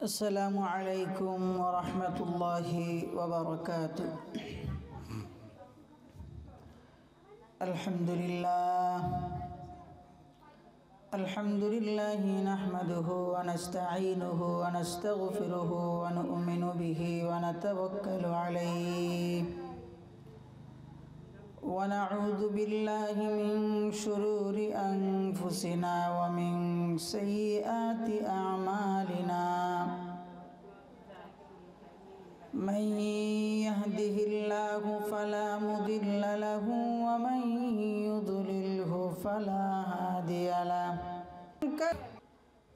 السلام عليكم ورحمة الله وبركاته. الحمد لله نحمده ونستعينه ونستغفره ونؤمن به ونتوكل عليه ونعوذ بالله من شرور أنفسنا ومن سيئات أعمالنا من يهده الله فلا مضل له ومن يضلله فلا هادي له.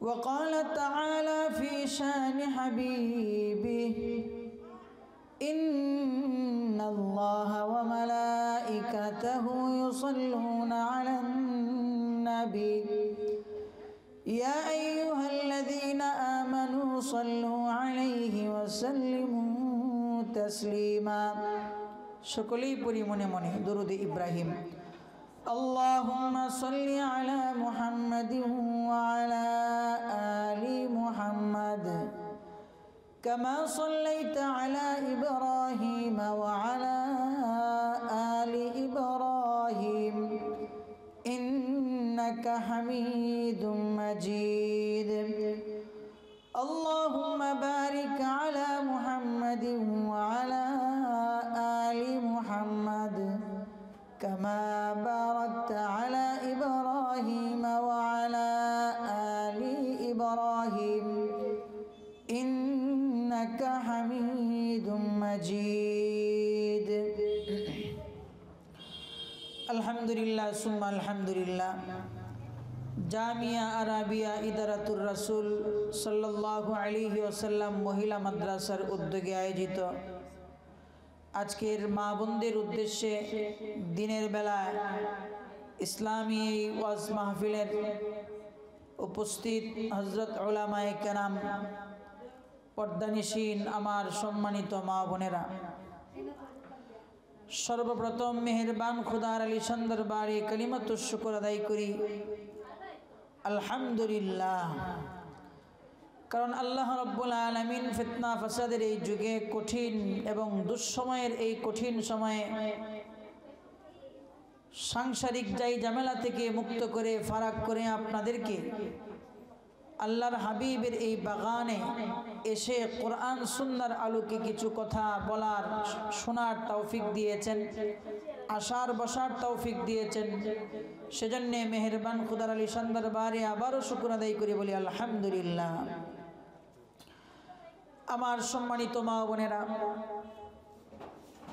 وقال تعالى في شان حبيبه إن الله وملائكته يصلون على النبي يا أيها الذين آمنوا صلوا عليه وسلموا تسليما. সকলেই পড়ি মনে মনে দরুদ ইব্রাহিম. اللهم صل على محمد وعلى آل محمد كما صليت على إبراهيم وعلى آل إبراهيم إنك حميد مجيد. اللهم بارك على محمد وعلى آل محمد كما باركت على إبراهيم وعلى آل إبراهيم إنك حميد مجيد. আলহামদুলিল্লাহ সুম্মা আলহামদুলিল্লাহ. জামিয়া আরাবিয়া ইদারাতুর রাসূল সাল্লাল্লাহু আলাইহি ওয়াসাল্লাম মহিলা মাদ্রাসার উদ্যোগে আয়োজিত আজকের মা বোনদের উদ্দেশ্যে দিনের বেলায় ইসলামী ওয়াজ মাহফিলের উপস্থিত হযরত উলামায়ে কেরাম, পর্দানিশীন আমার সম্মানিত মা বোনেরা, সর্বপ্রথম মেহেরবান খুদার আলিশান দরবারে কালিমাতুশ শুকর আদায় করি আলহামদুলিল্লাহ। কারণ আল্লাহ রাব্বুল আলামিন ফিতনা ফাসাদের এই যুগে, কঠিন এবং দুঃসময়ের এই কঠিন সময়ে সাংসারিক যাই ঝামেলা থেকে মুক্ত করে ফারাক করে আপনাদেরকে আল্লাহর হাবিবের এই বাগানে এসে কোরআন সুন্নাহর আলোকে কিছু কথা বলার, শোনার তৌফিক দিয়েছেন, আসার বসার তৌফিক দিয়েছেন। সেজন্য মেহেরবান খুদার আলিশান দরবারে আবারও শুকর আদায় করে বলি আলহামদুলিল্লাহ। আমার সম্মানিত মা বোনেরা,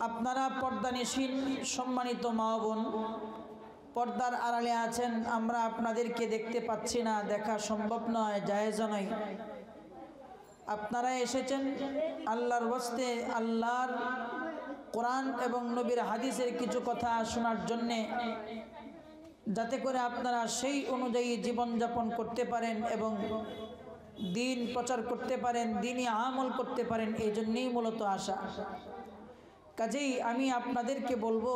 আপনারা পর্দানিশীন সম্মানিত মা বোন, পর্দার আড়ালে আছেন, আমরা আপনাদেরকে দেখতে পাচ্ছি না, দেখা সম্ভব নয়, জায়েজ নয়। আপনারা এসেছেন আল্লাহর ওয়াস্তে, আল্লাহর কোরআন এবং নবীর হাদিসের কিছু কথা শোনার জন্যে, যাতে করে আপনারা সেই অনুযায়ী জীবনযাপন করতে পারেন এবং দিন প্রচার করতে পারেন, দিনই আমল করতে পারেন। এই জন্যেই মূলত আসা। কাজেই আমি আপনাদেরকে বলবো,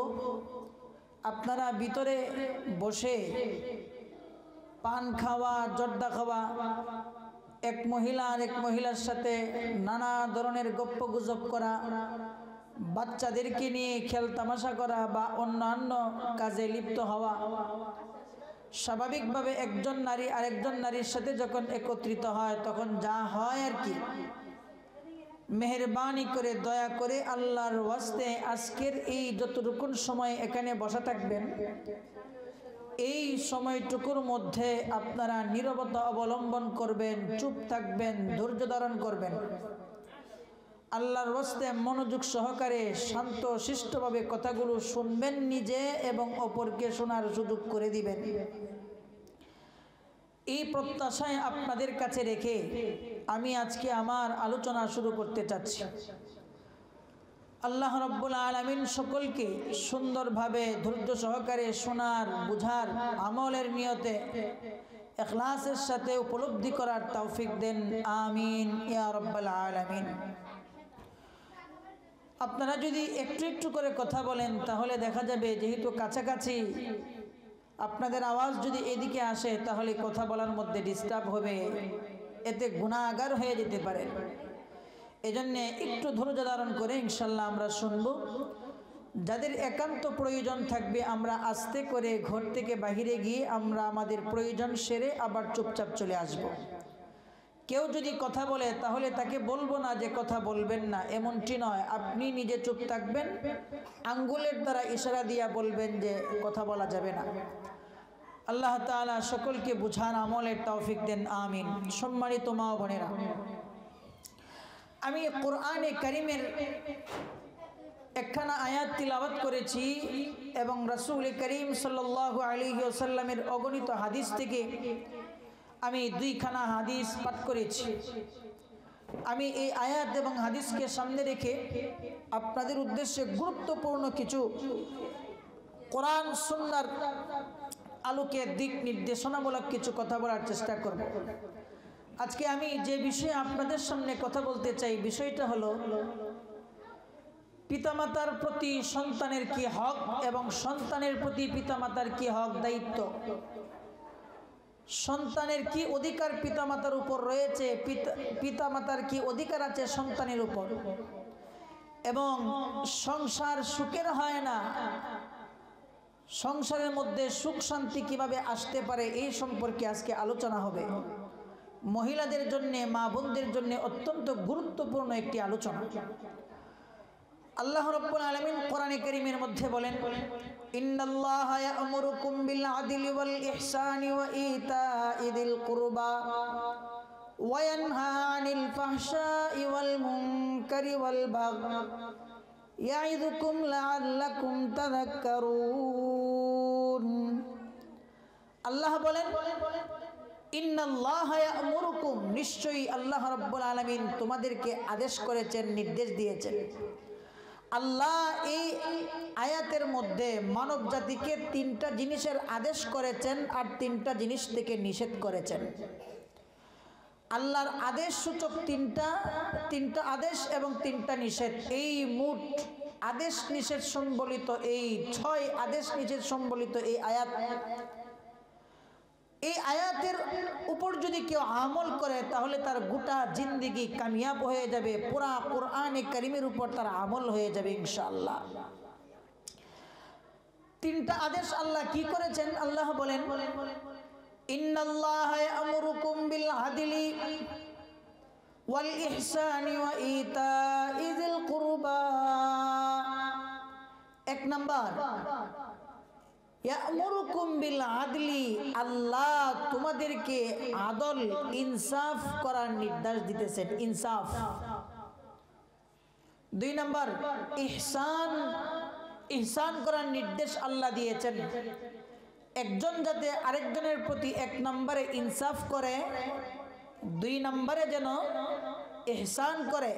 আপনারা ভিতরে বসে পান খাওয়া, জর্দা খাওয়া, এক মহিলা আর এক মহিলার সাথে নানা ধরনের গপ্প গুজব করা, বাচ্চাদেরকে নিয়ে খেল তামাশা করা বা অন্যান্য কাজে লিপ্ত হওয়া, স্বাভাবিকভাবে একজন নারী আরেকজন নারীর সাথে যখন একত্রিত হয় তখন যা হয় আর কি, মেহেরবানি করে দয়া করে আল্লাহর ওয়াস্তে আজকের এই যতটুকু সময় এখানে বসা থাকবেন, এই সময়টুকুর মধ্যে আপনারা নীরবতা অবলম্বন করবেন, চুপ থাকবেন, ধৈর্য ধারণ করবেন। আল্লাহর ওয়াস্তে মনোযোগ সহকারে শান্ত শিষ্টভাবে কথাগুলো শুনবেন নিজে এবং অপরকে শোনার সুযোগ করে দিবেন। এই প্রত্যাশায় আপনাদের কাছে রেখে আমি আজকে আমার আলোচনা শুরু করতে চাচ্ছি। আল্লাহ রাব্বুল আলামিন সকলকে সুন্দরভাবে ধৈর্য সহকারে শোনার, বুঝার, আমলের নিয়তে ইখলাসের সাথে উপলব্ধি করার তৌফিক দেন, আমিন ইয়া রাব্বাল আলামিন। আপনারা যদি একটু একটু করে কথা বলেন তাহলে দেখা যাবে, যেহেতু কাছাকাছি আপনাদের আওয়াজ যদি এদিকে আসে তাহলে কথা বলার মধ্যে ডিস্টার্ব হবে, এতে গুনাহগার হয়ে যেতে পারেন। এজন্য একটু ধৈর্য ধারণ করে ইনশাল্লাহ আমরা শুনব। যাদের একান্ত প্রয়োজন থাকবে আমরা আস্তে করে ঘর থেকে বাহিরে গিয়ে আমরা আমাদের প্রয়োজন সেরে আবার চুপচাপ চলে আসব। কেউ যদি কথা বলে তাহলে তাকে বলবো না যে কথা বলবেন না, এমনটি নয়। আপনি নিজে চুপ থাকবেন, আঙ্গুলের দ্বারা ইশারা দিয়া বলবেন যে কথা বলা যাবে না। আল্লাহ তাআলা সকলকে বুঝার আমলের তৌফিক দেন, আমিন। সম্মানিত মা ও বোনেরা, আমি কোরআনে কারীমের একখানা আয়াত তিলাওয়াত করেছি এবং রাসূল করিম সাল্লাল্লাহু আলাইহি ওয়াসাল্লামের অগণিত হাদিস থেকে আমি দুইখানা হাদিস পাঠ করেছি। আমি এই আয়াত এবং হাদিসকে সামনে রেখে আপনাদের উদ্দেশ্যে গুরুত্বপূর্ণ কিছু কোরআন সুন্নাহর আলোকে দিক নির্দেশনামূলক কিছু কথা বলার চেষ্টা করব। আজকে আমি যে বিষয়ে আপনাদের সামনে কথা বলতে চাই, বিষয়টা হলো পিতামাতার প্রতি সন্তানের কি হক এবং সন্তানের প্রতি পিতামাতার কি হক দায়িত্ব, সন্তানের কি অধিকার পিতামাতার উপর রয়েছে, পিতামাতার কি অধিকার আছে সন্তানের উপর, এবং সংসার সুখের হয় না, সংসারের মধ্যে সুখ শান্তি কিভাবে আসতে পারে এই সম্পর্কে আজকে আলোচনা হবে। মহিলাদের জন্য, মা বোনদের জন্য অত্যন্ত গুরুত্বপূর্ণ একটি আলোচনা। আল্লাহ রাব্বুল আলামিন কোরআনে কারীমের মধ্যে বলেন, ইন্নাল্লাহা ইয়া'মুরুকুম বিল আদলি ওয়াল ইহসানি ওয়া ইতা'i যিল কুরবা ওয়া ইয়ানহা আনিল ফাহশা'i ওয়াল মুনকারি ওয়াল বাগই ইয়া'iযুকুম লা'আল্লাকুম তাযাক্কারুন। আল্লাহ বলেন, ইন্নাল্লাহা ইয়া'মুরুকুম, নিশ্চয়ই আল্লাহ রাব্বুল আলামিন তোমাদেরকে আদেশ করেছেন, নির্দেশ দিয়েছেন। আল্লাহ এই আয়াতের মধ্যে মানব জাতিকে তিনটা জিনিসের আদেশ করেছেন আর তিনটা জিনিস থেকে নিষেধ করেছেন। আল্লাহর আদেশ সূচক তিনটা আদেশ এবং তিনটা নিষেধ, এই মোট আদেশ নিষেধ সম্বলিত এই 6 আদেশ নিষেধ সম্বলিত এই আয়াত, এই আয়াতের উপর যদি কেউ আমল করে তাহলে তার গোটা জিন্দেগি কামিয়াব হয়ে যাবে, পুরা কোরআনে কারীমের উপর তার আমল হয়ে যাবে ইনশাআল্লাহ। তিনটা আদেশ আল্লাহ কি করেছেন? আল্লাহ বলেন, ইন্নাল্লাহা ইয়া'মুরুকুম বিল আদলি ওয়াল ইহসানি ওয়া ইতা'i যিল কুরবা। এক নাম্বার, ইয়া'মুরুকুম বিল আদলি, আল্লাহ তোমাদেরকে আদল ইনসাফ করার নির্দেশ দিতেছেন, ইনসাফ। 2 নাম্বার, ইহসান করার নির্দেশ আল্লাহ দিয়েছেন। একজন যাতে আরেকজনের প্রতি 1 নম্বরে ইনসাফ করে, 2 নম্বরে যেন ইহসান করে,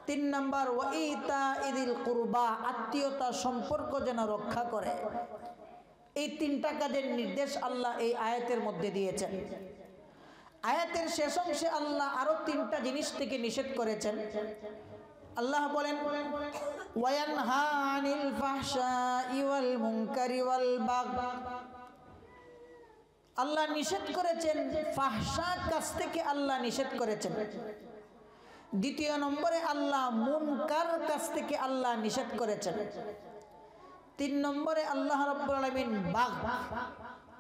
3 নম্বর ওয়া ইতা'i যিল কুরবা, আত্মীয়তা সম্পর্ক যেন রক্ষা করে। এই 3টা কাজের নির্দেশ আল্লাহ এই আয়াতের মধ্যে দিয়েছেন। আয়াতের শেষ অংশে আল্লাহ আরো 3টা জিনিস থেকে নিষেধ করেছেন। আল্লাহ বলেন, ওয়া ইয়ানহা আনিল ফাহশা'i ওয়াল মুনকারি ওয়াল বাগই। আল্লাহ নিষেধ করেছেন, ফাহশা কাজ থেকে আল্লাহ নিষেধ করেছেন। 2 নম্বরে আল্লাহ মুনকার কাজ থেকে আল্লাহ নিষেধ করেছেন। 3 নম্বরে আল্লাহ রাব্বুল আলামিন বাগই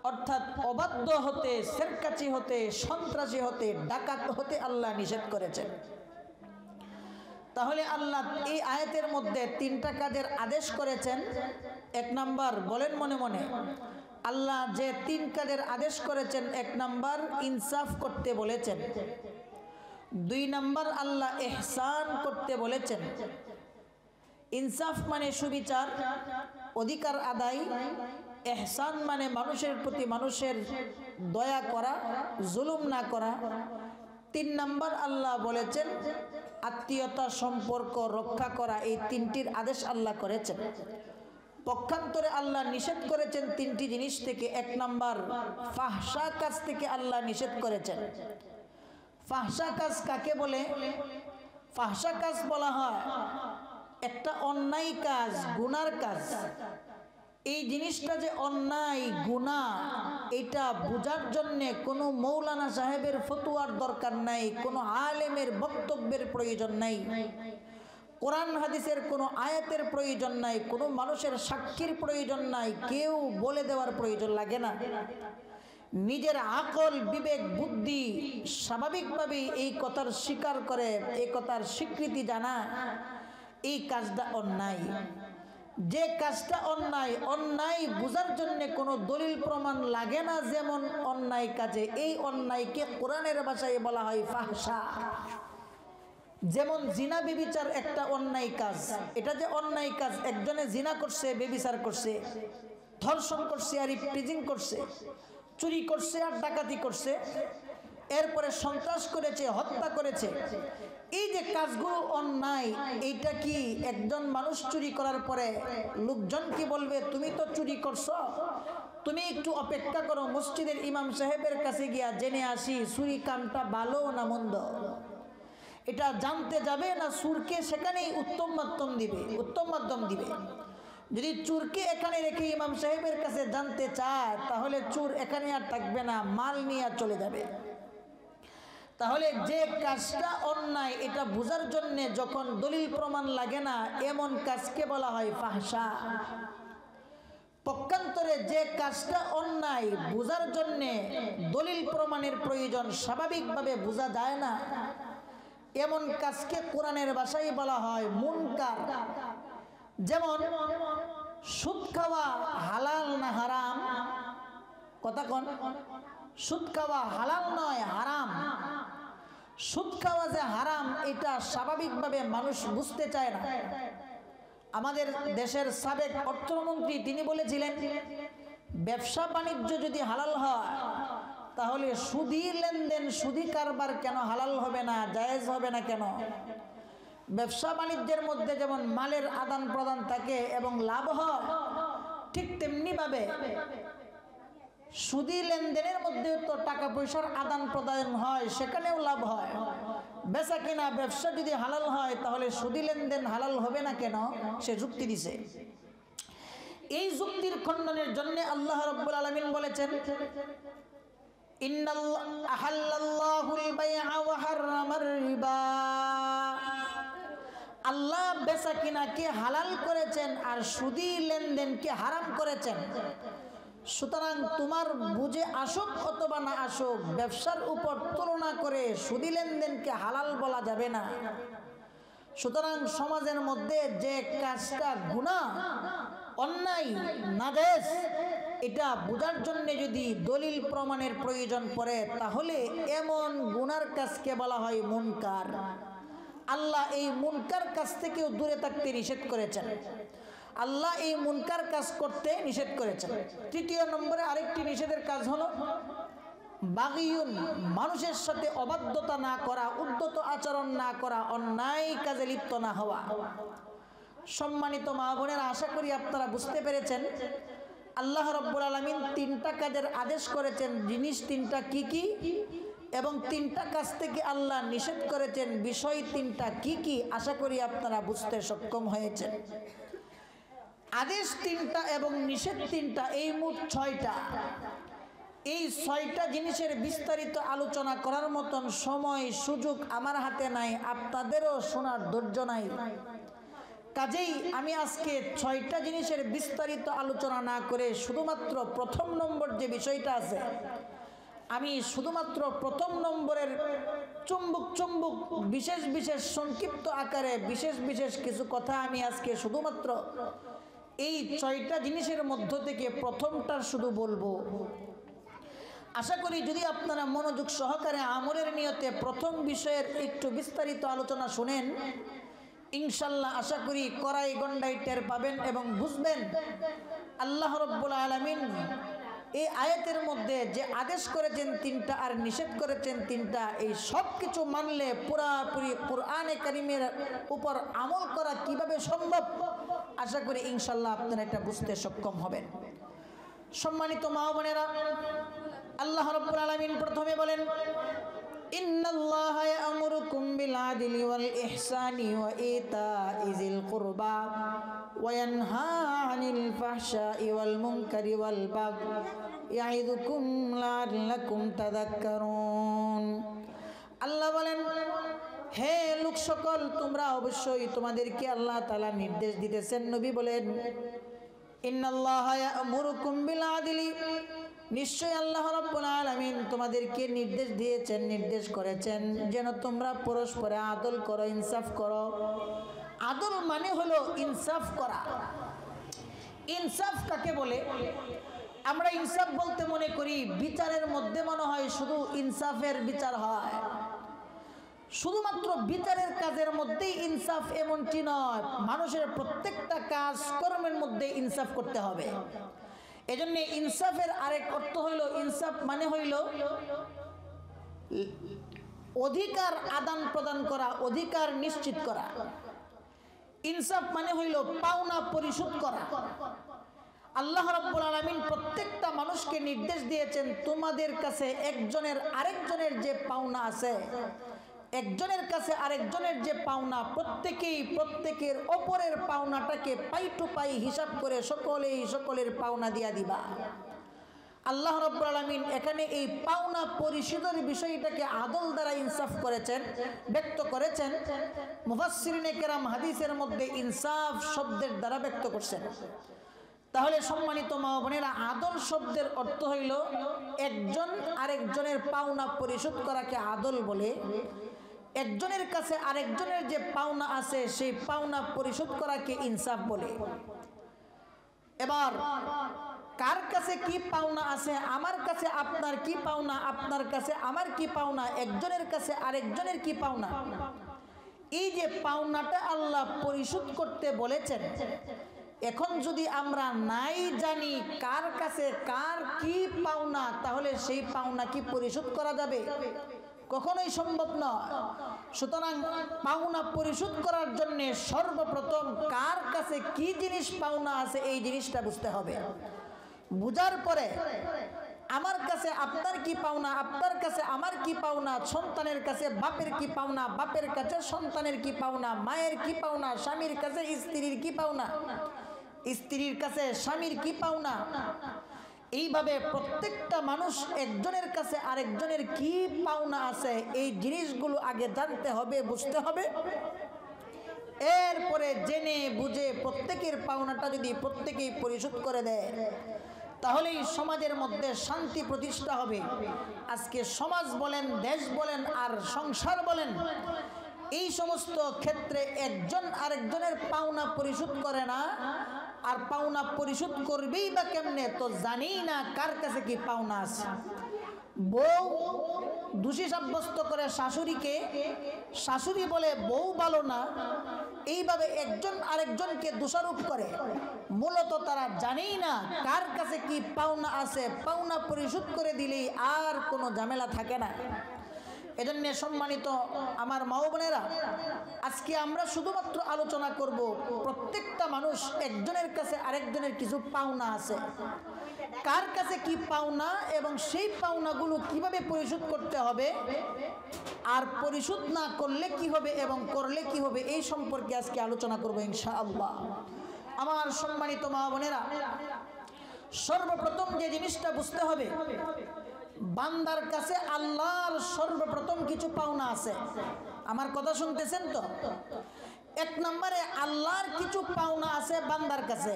অর্থাৎ অবাধ্য হতে, সেরকাচি হতে, সন্ত্রাসী হতে, ডাকাত হতে আল্লাহ নিষেধ করেছেন। তাহলে আল্লাহ এই আয়াতের মধ্যে 3টা কাজের আদেশ করেছেন। 1 নাম্বার, বলেন মনে মনে, আল্লাহ যে 3 কাজের আদেশ করেছেন, 1 নাম্বার ইনসাফ করতে বলেছেন, 2 নাম্বার আল্লাহ ইহসান করতে বলেছেন। ইনসাফ মানে সুবিচার, অধিকার আদায়। ইহসান মানে মানুষের প্রতি মানুষের দয়া করা, জুলুম না করা। 3 নাম্বার আল্লাহ বলেছেন আত্মীয়তা সম্পর্ক রক্ষা করা। এই 3টির আদেশ আল্লাহ করেছেন। পক্ষান্তরে আল্লাহ নিষেধ করেছেন 3টি জিনিস থেকে। 1 নাম্বার ফাহশা কাজ থেকে আল্লাহ নিষেধ করেছেন। ফাহশা কাজ কাকে বলে? ফাহশা কাজ বলা হয় একটা অন্যায় কাজ, গুনার কাজ। এই জিনিসটা যে অন্যায় গুনাহ, এটা বোঝার জন্যে কোনো মৌলানা সাহেবের ফতোয়ার দরকার নাই, কোনো আলেমের বক্তব্যের প্রয়োজন নাই, কোরআন হাদিসের কোনো আয়াতের প্রয়োজন নাই, কোনো মানুষের সাক্ষীর প্রয়োজন নাই, কেউ বলে দেওয়ার প্রয়োজন লাগে না। নিজের আকল বিবেক বুদ্ধি স্বাভাবিকভাবেই এই কথার স্বীকার করে, এই কথার স্বীকৃতি জানা এই কাজটা অন্যায়। যে কাজটা অন্যায়, অন্যায় বোঝার জন্য কোনো দলিল প্রমাণ লাগে না। যেমন অন্যায় কাজে, এই অন্যায়কে কোরআনের ভাষায় বলা হয় ফাহশা। যেমন জিনা বেবিচার একটা অন্যায় কাজ। এটা যে অন্যায় কাজ, একজনে জিনা করছে, বেবিচার করছে, ধর্ষণ করছে আর ইফটিজিং করছে, চুরি করছে আর ডাকাতি করছে, এরপরে সন্ত্রাস করেছে, হত্যা করেছে, এই যে কাজগুলো অন্যায়, এইটা কি একজন মানুষ চুরি করার পরে লোকজন কি বলবে তুমি তো চুরি করছো, তুমি একটু অপেক্ষা করো, মসজিদের ইমাম সাহেবের কাছে গিয়া জেনে আসি চুরি কামটা ভালো না মন্দ, এটা জানতে যাবে না চুরকে সেখানেই উত্তম মাধ্যম দিবে। যদি চুরকে এখানে রেখে ইমাম সাহেবের কাছে জানতে চায়, তাহলে চুর এখানে আর থাকবে না, মাল নিয়ে চলে যাবে। তাহলে যে কাজটা অন্যায়, এটা বোঝার জন্য যখন দলিল প্রমাণ লাগে না, এমন কাজকে বলা হয় ফাহশা। পক্ষান্তরে যে কাজটা অন্যায়, বোঝার জন্য দলিল প্রমাণের প্রয়োজন, স্বাভাবিকভাবে বোঝা যায় না, এমন কাজকে কোরআনের ভাষায় বলা হয় মুনকার। যেমন সুদ খাওয়া হালাল না হারাম? কথা কোন? সুদ খাওয়া হালাল নয়, হারাম। সুদ খাওয়া যে হারাম, এটা স্বাভাবিকভাবে মানুষ বুঝতে চায় না। আমাদের দেশের সাবেক অর্থমন্ত্রী তিনি বলেছিলেন, ব্যবসা বাণিজ্য যদি হালাল হয়, তাহলে সুদী লেনদেন, সুদী কারবার কেন হালাল হবে না, জায়েজ হবে না কেন? ব্যবসা বাণিজ্যের মধ্যে যেমন মালের আদান প্রদান থাকে এবং লাভ হয়, ঠিক তেমনি ভাবে সুদী লেনদেনের মধ্যে তো টাকা পয়সার আদান প্রদান হয়, সেখানেও লাভ হয়। বেচা কিনা ব্যবসা যদি হালাল হয়, তাহলে সুদী লেনদেন হালাল হবে না কেন? সে যুক্তি দিছে। এই যুক্তির খণ্ডনের জন্য আল্লাহ রাব্বুল আলামিন বলেছেন, ইন্নাল্লাহ আহাল্লাল্লাহুল বাই'a ওয়া হাররামার রিবা। আল্লাহ বেচা কিনাকে হালাল করেছেন আর সুদী লেনদেনকে হারাম করেছেন। সুতরাং তোমার বুঝে আসুক অথবা না আসুক, ব্যবসার উপর তুলনা করে সুদী লেনদেনকে হালাল বলা যাবে না। সুতরাং সমাজের মধ্যে যে কাজটা গুনাহ, অন্যায়, নাজায়েজ, এটা বোঝার জন্য যদি দলিল প্রমাণের প্রয়োজন পড়ে, তাহলে এমন গুনার কাজকে বলা হয় মুনকার। আল্লাহ এই মুনকার কাজ থেকেও দূরে থাকতে নিষেধ করেছেন। আল্লাহ এই মুনকার কাজ করতে নিষেধ করেছেন। তৃতীয় নম্বরে আরেকটি নিষেধের কাজ হলো বাগিয়ুন, মানুষের সাথে অবাধ্যতা না করা, উদ্ধত আচরণ না করা, অন্যায় কাজে লিপ্ত না হওয়া। সম্মানিত মা বোনেরা, আশা করি আপনারা বুঝতে পেরেছেন আল্লাহ রাব্বুল আলামিন তিনটা কাজের আদেশ করেছেন। জিনিস তিনটা কি কি, এবং তিনটা কাজ থেকে আল্লাহ নিষেধ করেছেন, বিষয় তিনটা কি কি। আশা করি আপনারা বুঝতে সক্ষম হয়েছেন। আদেশ তিনটা এবং নিষেধ তিনটা, এই মোট 6টা। এই 6টা জিনিসের বিস্তারিত আলোচনা করার মতন সময় সুযোগ আমার হাতে নাই, আপনাদেরও শোনার ধৈর্য নাই। কাজেই আমি আজকে 6টা জিনিসের বিস্তারিত আলোচনা না করে শুধুমাত্র প্রথম নম্বর যে বিষয়টা আছে, আমি শুধুমাত্র প্রথম নম্বরের চুম্বক বিশেষ বিশেষ সংক্ষিপ্ত আকারে বিশেষ কিছু কথা আমি আজকে শুধুমাত্র এই 6টা জিনিসের মধ্য থেকে প্রথমটা শুধু বলবো। আশা করি যদি আপনারা মনোযোগ সহকারে আমলের নিয়তে প্রথম বিষয়ের একটু বিস্তারিত আলোচনা শুনেন, ইনশাল্লাহ আশা করি কড়াই গন্ডাই টের পাবেন এবং বুঝবেন আল্লাহ রাব্বুল আলামিন এই আয়াতের মধ্যে যে আদেশ করেছেন 3টা আর নিষেধ করেছেন 3টা, এই সব কিছু মানলে পুরাপুরি কোরআনে কারিমের উপর আমল করা কিভাবে সম্ভব, আশা করি ইনশাল্লাহ আপনারা এটা বুঝতে সক্ষম হবেন। সম্মানিত মা বোনেরা, আল্লাহ রাব্বুল আলামিন প্রথমে বলেন, ইন্নাল্লাহা ইয়া'মুরুকুম বিল আদলি ওয়াল ইহসানি ওয়া ইতা'i যিল কুরবা وينهى عن الفحشاء والمنكر والبغي يعظكم لعلكم تذكرون আল্লাহ বলেন হে লোক সকল তোমরা অবশ্যই তোমাদেরকে আল্লাহ তাআলা নির্দেশ দিতেছেন নবী বলেন ইন্নাল্লাহা ইয়া'মুরুকুম বিল আদলি নিশ্চয় আল্লাহ রাব্বুল আলামিন তোমাদেরকে নির্দেশ দিয়েছেন নির্দেশ করেছেন যেন তোমরা পরস্পরে আদল করো ইনসাফ করো আদল মানে হলো ইনসাফ করা ইনসাফ কাকে বলে আমরা ইনসাফ বলতে মনে করি বিচারের মধ্যে মনে হয় শুধু ইনসাফের বিচার হয় শুধুমাত্র বিচারের কাজের মধ্যেই ইনসাফ এমনটি নয় মানুষের প্রত্যেকটা কাজ কর্মের মধ্যে ইনসাফ করতে হবে এজন্য ইনসাফের আরেক অর্থ হইল ইনসাফ মানে হইল অধিকার আদান প্রদান করা অধিকার নিশ্চিত করা ইনসাফ মানে হইল পাওনা পরিশোধ করা আল্লাহ রাব্বুল আলামিন প্রত্যেকটা মানুষকে নির্দেশ দিয়েছেন তোমাদের কাছে একজনের আরেকজনের যে পাওনা আছে একজনের কাছে আরেকজনের যে পাওনা প্রত্যেকেই প্রত্যেকের অপরের পাওনাটাকে পাই টু পাই হিসাব করে সকলের পাওনা দিয়া দিবা আল্লাহ রাব্বুল আলামিন এখানে এই পাওনা পরিশোধের বিষয়টাকে আদল দ্বারা ইনসাফ করেছেন ব্যক্ত করেছেন মুফাসসিরিনে কেরাম হাদিসের মধ্যে ইনসাফ শব্দের দ্বারা ব্যক্ত করছেন তাহলে সম্মানিত মা বোনেরা আদল শব্দের অর্থ হইল একজন আরেকজনের পাওনা পরিশোধ করাকে আদল বলে একজনের কাছে আরেকজনের যে পাওনা আছে সেই পাওনা পরিশোধ করাকে ইনসাফ বলে এবার কার কাছে কি পাওনা আছে আমার কাছে আপনার কি পাওনা আপনার কাছে আমার কি পাওনা একজনের কাছে আরেকজনের কি পাওনা এই যে পাওনাটা আল্লাহ পরিশোধ করতে বলেছেন এখন যদি আমরা নাই জানি কার কাছে কার কি পাওনা তাহলে সেই পাওনা কি পরিশোধ করা যাবে কখনোই সম্ভব নয় সুতরাং পাওনা পরিশোধ করার জন্য সর্বপ্রথম কার কাছে কি জিনিস পাওনা আছে এই জিনিসটা বুঝতে হবে বুঝার পরে আমার কাছে আপনার কি পাওনা আপনার কাছে আমার কি পাওনা সন্তানের কাছে বাপের কি পাওনা বাপের কাছে সন্তানের কি পাওনা মায়ের কি পাওনা স্বামীর কাছে স্ত্রীর কি পাওনা স্ত্রীর কাছে স্বামীর কি পাওনা এইভাবে প্রত্যেকটা মানুষ একজনের কাছে আরেকজনের কি পাওনা আছে এই জিনিসগুলো আগে জানতে হবে বুঝতে হবে এরপরে জেনে বুঝে প্রত্যেকের পাওনাটা যদি প্রত্যেকেই পরিশোধ করে দেয় তাহলেই সমাজের মধ্যে শান্তি প্রতিষ্ঠা হবে আজকে সমাজ বলেন দেশ বলেন আর সংসার বলেন এই সমস্ত ক্ষেত্রে একজন আরেকজনের পাওনা পরিশোধ করে না আর পাওনা পরিশোধ করবেই বা কেমনে তো জানি না কার কাছে কি পাওনা আছে বউ দোষী সাব্যস্ত করে শাশুড়িকে শাশুড়ি বলে বউ ভালো না এইভাবে একজন আরেকজনকে দোষারোপ করে মূলত তারা জানেই না কার কাছে কি পাওনা আছে পাওনা পরিশোধ করে দিলেই আর কোনো ঝামেলা থাকে না এজন্য সম্মানিত আমার মা বোনেরা আজকে আমরা শুধুমাত্র আলোচনা করব প্রত্যেকটা মানুষ একজনের কাছে আরেকজনের কিছু পাওনা আছে কার কাছে কি পাওনা এবং সেই পাওনাগুলো কিভাবে পরিশোধ করতে হবে আর পরিশোধ না করলে কি হবে এবং করলে কি হবে এই সম্পর্কে আজকে আলোচনা করব ইনশাআল্লাহ আমার সম্মানিত মা বোনেরা সর্বপ্রথম যে জিনিসটা বুঝতে হবে বান্দার কাছে আল্লাহর সর্বপ্রথম কিছু পাওনা আছে আমার কথা শুনতেছেন তো এক নম্বরে আল্লাহর কিছু পাওনা আছে বান্দার কাছে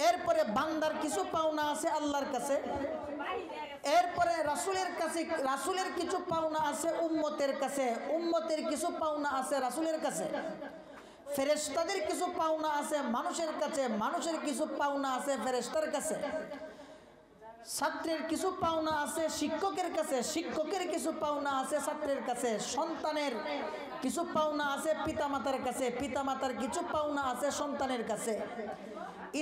এরপরে বান্দার কিছু পাওনা আছে আল্লাহর কাছে এরপরে রাসূলের কাছে রাসূলের কিছু পাওনা আছে উম্মতের কাছে উম্মতের কিছু পাওনা আছে রাসূলের কাছে ফেরেশতাদের কিছু পাওনা আছে মানুষের কাছে মানুষের কিছু পাওনা আছে ফেরেশতার কাছে ছাত্রের কিছু পাওনা আছে শিক্ষকের কাছে শিক্ষকের কিছু পাওনা আছে ছাত্রের কাছে সন্তানের কিছু পাওনা আছে পিতামাতার কাছে পিতামাতার কিছু পাওনা আছে সন্তানের কাছে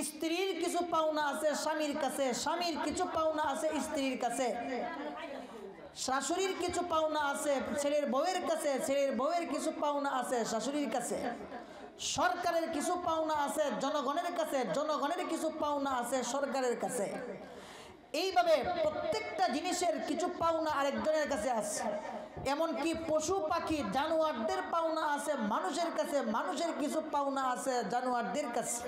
স্ত্রীর কিছু পাওনা আছে স্বামীর কাছে স্বামীর কিছু পাওনা আছে স্ত্রীর কাছে শাশুড়ির কিছু পাওনা আছে ছেলের বউয়ের কাছে ছেলের বউয়ের কিছু পাওনা আছে শাশুড়ির কাছে সরকারের কিছু পাওনা আছে জনগণের কাছে জনগণের কিছু পাওনা আছে সরকারের কাছে এইভাবে প্রত্যেকটা জিনিসের কিছু পাওনা আরেকজনের কাছে আছে এমনকি পশু পাখি জানোয়ারদের পাওনা আছে মানুষের কাছে, মানুষের কিছু পাওনা আছে জানোয়ারদের কাছে।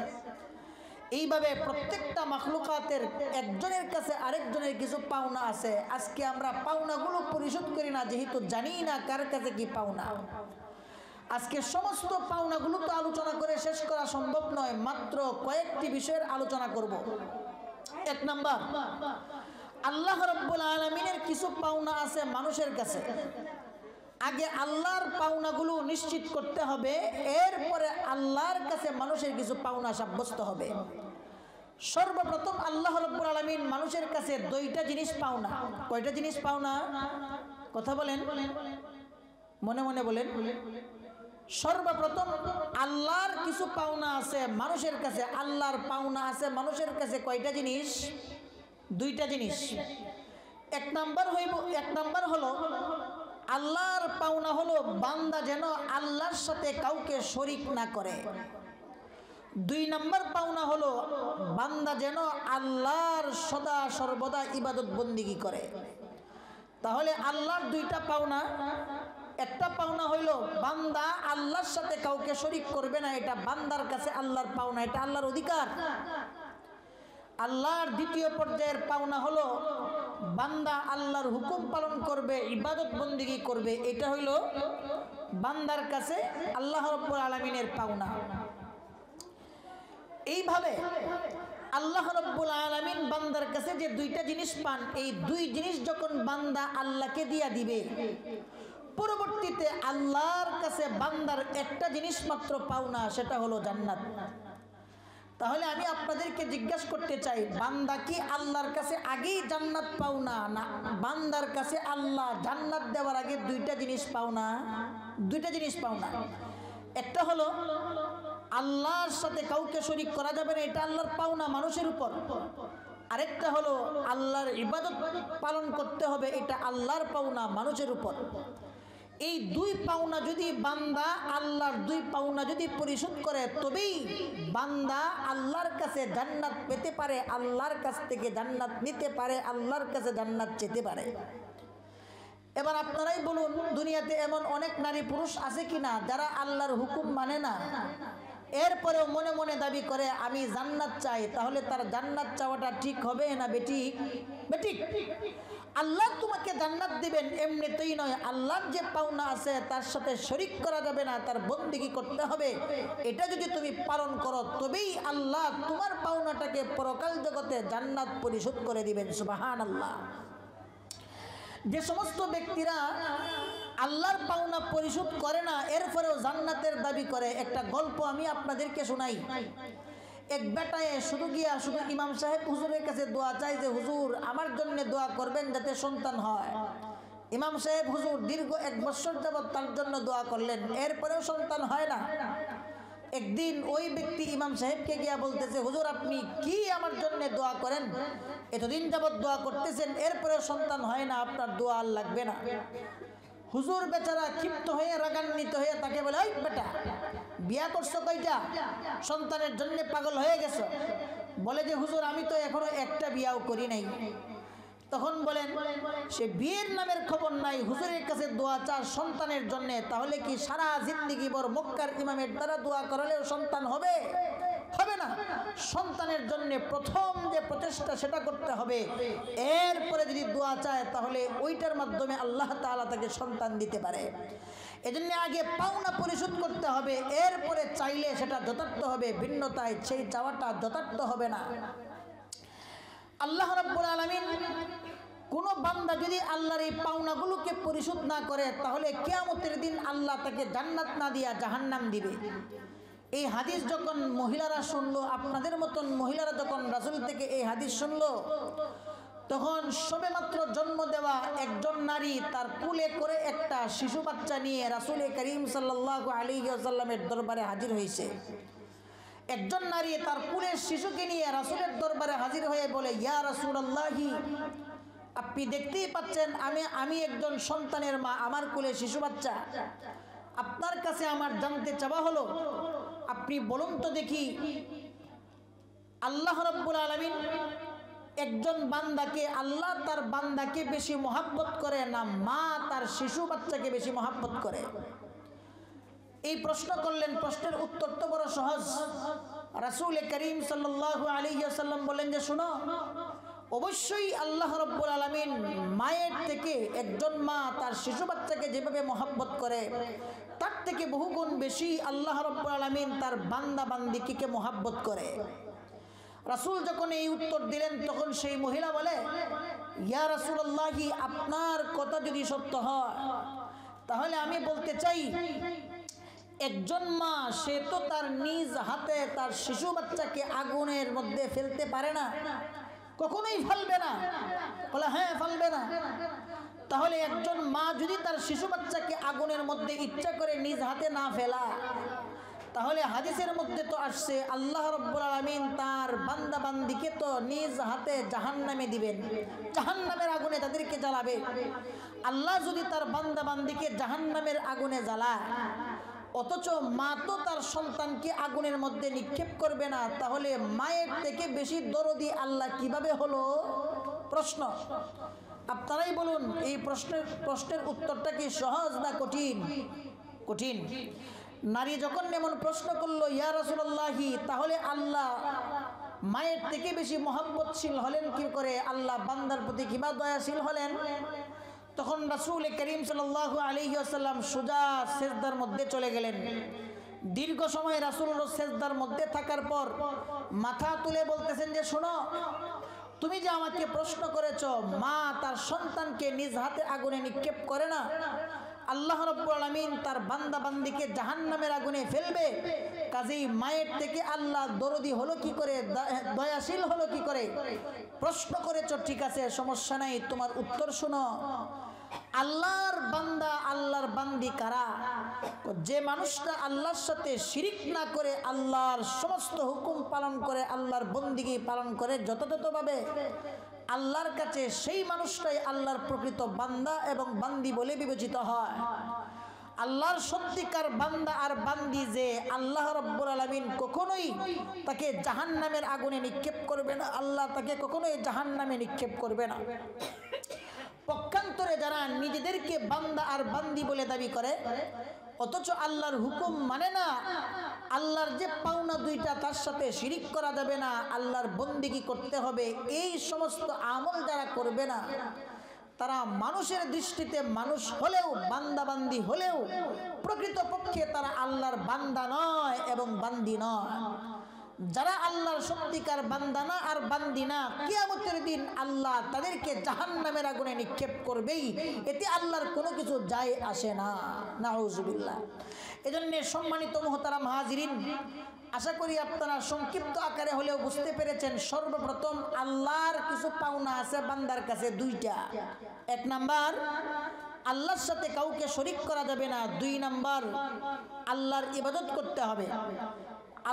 এইভাবে প্রত্যেকটা মাখলুকাতের একজনের কাছে আরেকজনের কিছু পাওনা আছে। আজকে আমরা পাওনাগুলো পরিশোধ করি না, যেহেতু জানি না কার কাছে কি পাওনা। আজকে সমস্ত পাওনাগুলো তো আলোচনা করে শেষ করা সম্ভব নয়, মাত্র কয়েকটি বিষয়ের আলোচনা করব। এক নাম্বার, আল্লাহ রাব্বুল আলামিনের কিছু পাওনা আছে মানুষের কাছে। আগে আল্লাহর পাওনাগুলো নিশ্চিত করতে হবে, এরপরে আল্লাহর কাছে মানুষের কিছু পাওনা সাব্যস্ত হবে। সর্বপ্রথম আল্লাহ রাব্বুল আলামিন মানুষের কাছে দুইটা জিনিস পাওনা। কয়টা জিনিস পাওনা? কথা বলেন, মনে মনে বলেন। সর্বপ্রথম আল্লাহর কিছু পাওনা আছে মানুষের কাছে। আল্লাহর পাওনা আছে মানুষের কাছে কয়টা জিনিস? দুইটা জিনিস। এক নাম্বার হলো আল্লাহর পাওনা হলো বান্দা যেন আল্লাহর সাথে কাউকে শরীক না করে। দুই নাম্বার পাওনা হলো বান্দা যেন আল্লাহর সদা সর্বদা ইবাদত বন্দিগি করে। তাহলে আল্লাহর দুইটা পাওনা। একটা পাওনা হইল বান্দা আল্লাহর সাথে কাউকে শরীক করবে না, এটা বান্দার কাছে আল্লাহর পাওনা, এটা আল্লাহর অধিকার। আল্লাহর দ্বিতীয় পর্যায়ের পাওনা হলো বান্দা আল্লাহর হুকুম পালন করবে, ইবাদত বন্দিগি করবে, এটা হইল বান্দার কাছে আল্লাহ রাব্বুল আলামিনের পাওনা। এইভাবে আল্লাহ রাব্বুল আলামিন বান্দার কাছে যে দুইটা জিনিস পান, এই দুই জিনিস যখন বান্দা আল্লাহকে দিয়া দিবে, পরবর্তীতে আল্লাহর কাছে বান্দার একটা জিনিস মাত্র পাওনা, সেটা হলো জান্নাত। তাহলে আমি আপনাদেরকে জিজ্ঞাসা করতে চাই, বান্দা কি আল্লাহর কাছে আগেই জান্নাত পাওনা, না বান্দার কাছে আল্লাহ জান্নাত দেওয়ার আগে দুইটা জিনিস পাওনা? দুইটা জিনিস পাওনা। একটা হলো আল্লাহর সাথে কাউকে শরীক করা যাবে না, এটা আল্লাহর পাওনা মানুষের উপর। আরেকটা হলো আল্লাহর ইবাদত পালন করতে হবে, এটা আল্লাহর পাওনা মানুষের উপর। এই দুই পাওনা যদি বান্দা আল্লাহর দুই পাওনা যদি পরিশোধ করে, তবেই বান্দা আল্লাহর কাছে জান্নাত পেতে পারে, আল্লাহর কাছ থেকে জান্নাত নিতে পারে, আল্লাহর কাছে জান্নাত যেতে পারে। এবার আপনারাই বলুন, দুনিয়াতে এমন অনেক নারী পুরুষ আছে কিনা যারা আল্লাহর হুকুম মানে না, এরপরেও মনে মনে দাবি করে আমি জান্নাত চাই? তাহলে তার জান্নাত চাওয়াটা ঠিক হবে না বেঠিক? বেঠিক। আল্লাহ তোমাকে জান্নাত দিবেন এমনিতেই নয়, আল্লাহর যে পাওনা আছে তার সাথে শরীক করা যাবে না, তার বন্দেগী করতে হবে। এটা যদি তুমি পালন করো, তবেই আল্লাহ তোমার পাওনাটাকে পরকাল জগতে জান্নাত পরিশোধ করে দিবেন। সুবহানাল্লাহ। যে সমস্ত ব্যক্তিরা আল্লাহর পাওনা পরিশোধ করে না, এরপরেও জান্নাতের দাবি করে, একটা গল্প আমি আপনাদেরকে শোনাই। এক বেটায় শুধু ইমাম সাহেব হুজুরের কাছে দোয়া চাই যে হুজুর আমার জন্য দোয়া করবেন যাতে সন্তান হয়। ইমাম সাহেব হুজুর দীর্ঘ 1 বছর যাবৎ তার জন্য দোয়া করলেন, এরপরেও সন্তান হয় না। একদিন ওই ব্যক্তি ইমাম সাহেবকে গিয়া বলতেছে, হুজুর আপনি কি আমার জন্য দোয়া করেন, এতদিন যাবৎ দোয়া করতেছেন, এরপরেও সন্তান হয় না, আপনার দোয়া আর লাগবে না। হুজুর বেচারা ক্ষিপ্ত হয়ে রাগান্বিত হয়ে তাকে বলে, ওই বেটা বিয়া করছো কয়টা, সন্তানের জন্য পাগল হয়ে গেছো? বলে যে হুজুর আমি তো এখনো একটা বিয়াও করি নাই। তখন বলেন সে বিয়ের নামের খবর নাই, হুজুরের কাছে দোয়া চার সন্তানের জন্য, তাহলে কি সারা জিন্দেগি ভর মক্কার ইমামের দ্বারা দোয়া করালেও সন্তান হবে? হবে না। সন্তানের জন্য প্রথম যে প্রচেষ্টা সেটা করতে হবে, এরপরে যদি দোয়া চায় তাহলে ওইটার মাধ্যমে আল্লাহ তাআলা তাকে সন্তান দিতে পারে। এজন্য আগে পাওনা পরিশোধ করতে হবে, এরপরে চাইলে সেটা যথার্থ হবে, ভিন্নতায় সেই চাওয়াটা যথার্থ হবে না। আল্লাহ রাব্বুল আলামিন কোন বান্দা যদি আল্লাহর এই পাওনাগুলোকে পরিশোধ না করে, তাহলে কিয়ামতের দিন আল্লাহ তাকে জান্নাত না দিয়া জাহান্নাম দিবে। এই হাদিস যখন মহিলারা শুনলো, আপনাদের মতন মহিলারা যখন রাসূল থেকে এই হাদিস শুনলো, তখন সবেমাত্র জন্ম দেওয়া একজন নারী তার কোলে করে একটা শিশু বাচ্চা নিয়ে রাসূল করিম সাল্লাল্লাহু আলাইহি ওয়াসাল্লামের দরবারে হাজির হয়েছে। একজন নারী তার কোলের শিশুকে নিয়ে রাসূলের দরবারে হাজির হয়ে বলে, ইয়া রাসূলুল্লাহি, আপনি দেখতেই পাচ্ছেন আমি একজন সন্তানের মা, আমার কোলে শিশু বাচ্চা, আপনার কাছে আমার জানতে চাওয়া হলো, আপনি বলুন তো দেখি আল্লাহ রাব্বুল আলামিন একজন বান্দাকে আল্লাহ তার বান্দাকে বেশি মহাব্বত করে না মা তার শিশু বাচ্চাকে বেশি মহাব্বত করে? এই প্রশ্ন করলেন। প্রশ্নের উত্তর তো বড় সহজ। রাসূল করিম সাল্লাল্লাহু আলাইহি ওয়াসাল্লাম বলেন যে শোনো, অবশ্যই আল্লাহ রাব্বুল আলামিন মায়ের থেকে, একজন মা তার শিশু বাচ্চাকে যেভাবে মহাব্বত করে তার থেকে বহুগুণ বেশি আল্লাহ রাব্বুল আলামিন তার বান্দা বান্দিকে মহাব্বত করে। রাসূল যখন এই উত্তর দিলেন তখন সেই মহিলা বলে, ইয়া রাসূলুল্লাহ, আপনার কথা যদি সত্য হয় তাহলে আমি বলতে চাই, একজন মা সে তো তার নিজ হাতে তার শিশু বাচ্চাকে আগুনের মধ্যে ফেলতে পারে না, কখনোই ফেলবে না। বলে হ্যাঁ, ফেলবে না। তাহলে একজন মা যদি তার শিশু বাচ্চাকে আগুনের মধ্যে ইচ্ছা করে নিজ হাতে না ফেলা, তাহলে হাদিসের মধ্যে তো আসছে আল্লাহ রাব্বুল আলামিন তার বান্দা বান্দিকে তো নিজ হাতে জাহান্নামে দিবেন, জাহান্নামের আগুনে তাদেরকে জ্বালাবে। আল্লাহ যদি তার বান্দা বান্দিকে জাহান্নামের আগুনে জ্বালায়, অথচ মা তো তার সন্তানকে আগুনের মধ্যে নিক্ষেপ করবে না, তাহলে মায়ের থেকে বেশি দরদি আল্লাহ কিভাবে হলো? প্রশ্ন। আপনারাই বলুন, এই প্রশ্নের উত্তরটা কি সহজ না কঠিন? কঠিন। নারী যখন এমন প্রশ্ন করলো, ইয়া রাসূলুল্লাহ, তাহলে আল্লাহ মায়ের থেকে বেশি মহব্বতশীল হলেন কি করে? আল্লাহ বান্দার প্রতি কিবা দয়াশীল হলেন? তখন রাসূল করিম সাল্লাল্লাহু আলাইহি ওয়াসাল্লাম সোজা সেজদার মধ্যে চলে গেলেন। দীর্ঘ সময় রাসূল সেজদার মধ্যে থাকার পর মাথা তুলে বলতেছেন যে শোনো, তুমি যে আমাকে প্রশ্ন করেছো মা তার সন্তানকে নিজ হাতে আগুনে নিক্ষেপ করে না, আল্লাহ রাব্বুল আলামিন তার বান্দা বান্দিকে জাহান্নামের আগুনে ফেলবে, কাজেই মায়ের থেকে আল্লাহ দরদি হলো কি করে, দয়াশীল হলো কি করে? প্রশ্ন করেছো, ঠিক আছে, সমস্যা নাই, তোমার উত্তর শোনো। আল্লাহর বান্দা আল্লাহর বান্দি কারা? যে মানুষটা আল্লাহর সাথে শিরিক না করে আল্লাহর সমস্ত হুকুম পালন করে, আল্লাহর বন্দিগি পালন করে যথাযথভাবে আল্লাহর কাছে, সেই মানুষটাই আল্লাহর প্রকৃত বান্দা এবং বান্দি বলে বিবেচিত হয়। আল্লাহর সত্যিকার বান্দা আর বান্দি যে, আল্লাহ রাব্বুল আলামিন কখনোই তাকে জাহান্নামের আগুনে নিক্ষেপ করবে না, আল্লাহ তাকে কখনোই জাহান্নামে নিক্ষেপ করবে না। পক্ষান্তরে যারা নিজেদেরকে বান্দা আর বান্দি বলে দাবি করে অথচ আল্লাহর হুকুম মানে না, আল্লাহর যে পাওনা দুইটা তার সাথে শিরিক করা যাবে না, আল্লাহর বন্দিগি করতে হবে, এই সমস্ত আমল যারা করবে না, তারা মানুষের দৃষ্টিতে মানুষ হলেও, বান্দা বান্দি হলেও প্রকৃতপক্ষে তারা আল্লাহর বান্দা নয় এবং বান্দি নয়। যারা আল্লাহর সত্যিকার বান্দা না আর বান্দি না, কিয়ামতের দিন আল্লাহ তাদেরকে জাহান্নামের আগুনে নিক্ষেপ করবেই, এতে আল্লাহর কোনো কিছু যায় আসে না। নাউজুবিল্লাহ। এজন্য সম্মানিত মুহতারাম হাজিরিন, আশা করি আপনারা সংক্ষিপ্ত আকারে হলেও বুঝতে পেরেছেন। সর্বপ্রথম আল্লাহর কিছু পাওনা আছে বান্দার কাছে দুইটা। এক নাম্বার, আল্লাহর সাথে কাউকে শরীক করা যাবে না। দুই নাম্বার, আল্লাহর ইবাদত করতে হবে।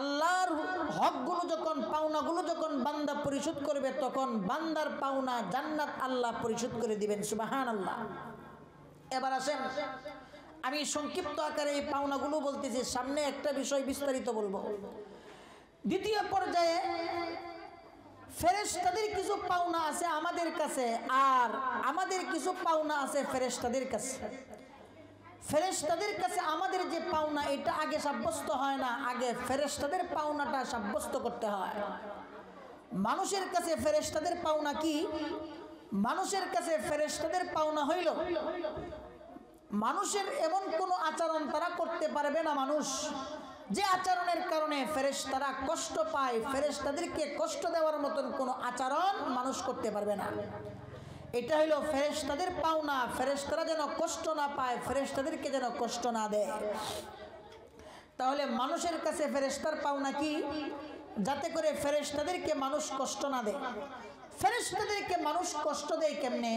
আল্লাহর হকগুলো যখন, পাওনাগুলো যখন বান্দা পরিশোধ করবে, তখন বান্দার পাওনা জান্নাত আল্লাহ পরিশোধ করে দিবেন। সুবহানাল্লাহ। এবার আসেন, আমি সংক্ষিপ্ত আকারে এই পাওনাগুলো বলতেছি, সামনে একটা বিষয় বিস্তারিত বলবো। দ্বিতীয় পর্যায়ে ফেরেশতাদের কিছু পাওনা আছে আমাদের কাছে, আর আমাদের কিছু পাওনা আছে ফেরেশতাদের কাছে। ফেরেশতাদের কাছে আমাদের যে পাওনা, এটা আগে সাব্যস্ত হয় না, আগে ফেরেশতাদের পাওনাটা সাব্যস্ত করতে হয়। মানুষের কাছে ফেরেশতাদের পাওনা কি? মানুষের কাছে ফেরেশতাদের পাওনা হইল, মানুষের এমন কোনো আচরণ তারা করতে পারবে না, মানুষ যে আচরণের কারণে ফেরেশতারা কষ্ট পায়, ফেরেশতাদেরকে কষ্ট দেওয়ার মতন কোনো আচরণ মানুষ করতে পারবে না। এটা হইল ফেরেশতাদের পাওনা। ফেরেশতারা যেন কষ্ট না পায়, ফেরেশতাদেরকে যেন কষ্ট না দেয়। তাহলে মানুষের কাছে ফেরেশতার পাওনা কি? যাতে করে ফেরেশতাদেরকে মানুষ কষ্ট না দেয়। ফেরেশতাদেরকে মানুষ কষ্ট দেয় কেমনে,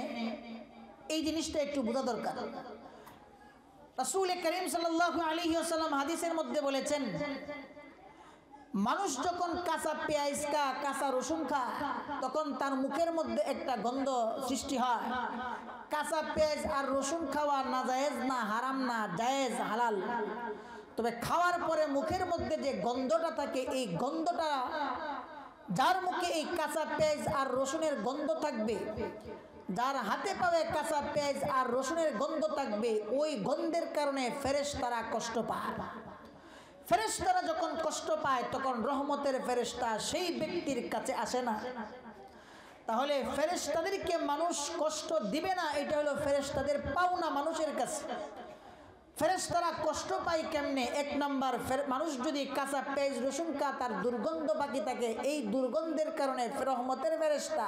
এই জিনিসটা একটু বোঝা দরকার। রাসূল করিম সাল্লাল্লাহু আলাইহি ওয়াসাল্লাম হাদিসের মধ্যে বলেছেন, মানুষ যখন কাঁচা পেঁয়াজ খায়, কাঁচা রসুন খায়, তখন তার মুখের মধ্যে একটা গন্ধ সৃষ্টি হয়। কাঁচা পেঁয়াজ আর রসুন খাওয়া নাজায়েজ না, হারাম না, জায়েজ, হালাল। তবে খাওয়ার পরে মুখের মধ্যে যে গন্ধটা থাকে, এই গন্ধটা যার মুখে এই কাঁচা পেঁয়াজ আর রসুনের গন্ধ থাকবে, যার হাতে পাবে কাঁচা পেঁয়াজ আর রসুনের গন্ধ থাকবে, ওই গন্ধের কারণে ফেরেশতারা কষ্ট পায়। ফেরেশতারা যখন কষ্ট পায় তখন রহমতের ফেরেশতা সেই ব্যক্তির কাছে আসে না। তাহলে ফেরেশতাদেরকে মানুষ কষ্ট দিবে না, এটা হলো ফেরেশতাদের পাওনা মানুষের কাছে। ফেরেশতারা কষ্ট পায় কেমনে? এক নাম্বার, মানুষ যদি কাঁচা পেঁয়াজ রসুন কা তার দুর্গন্ধ বাকি থাকে, এই দুর্গন্ধের কারণে রহমতের ফেরেশতা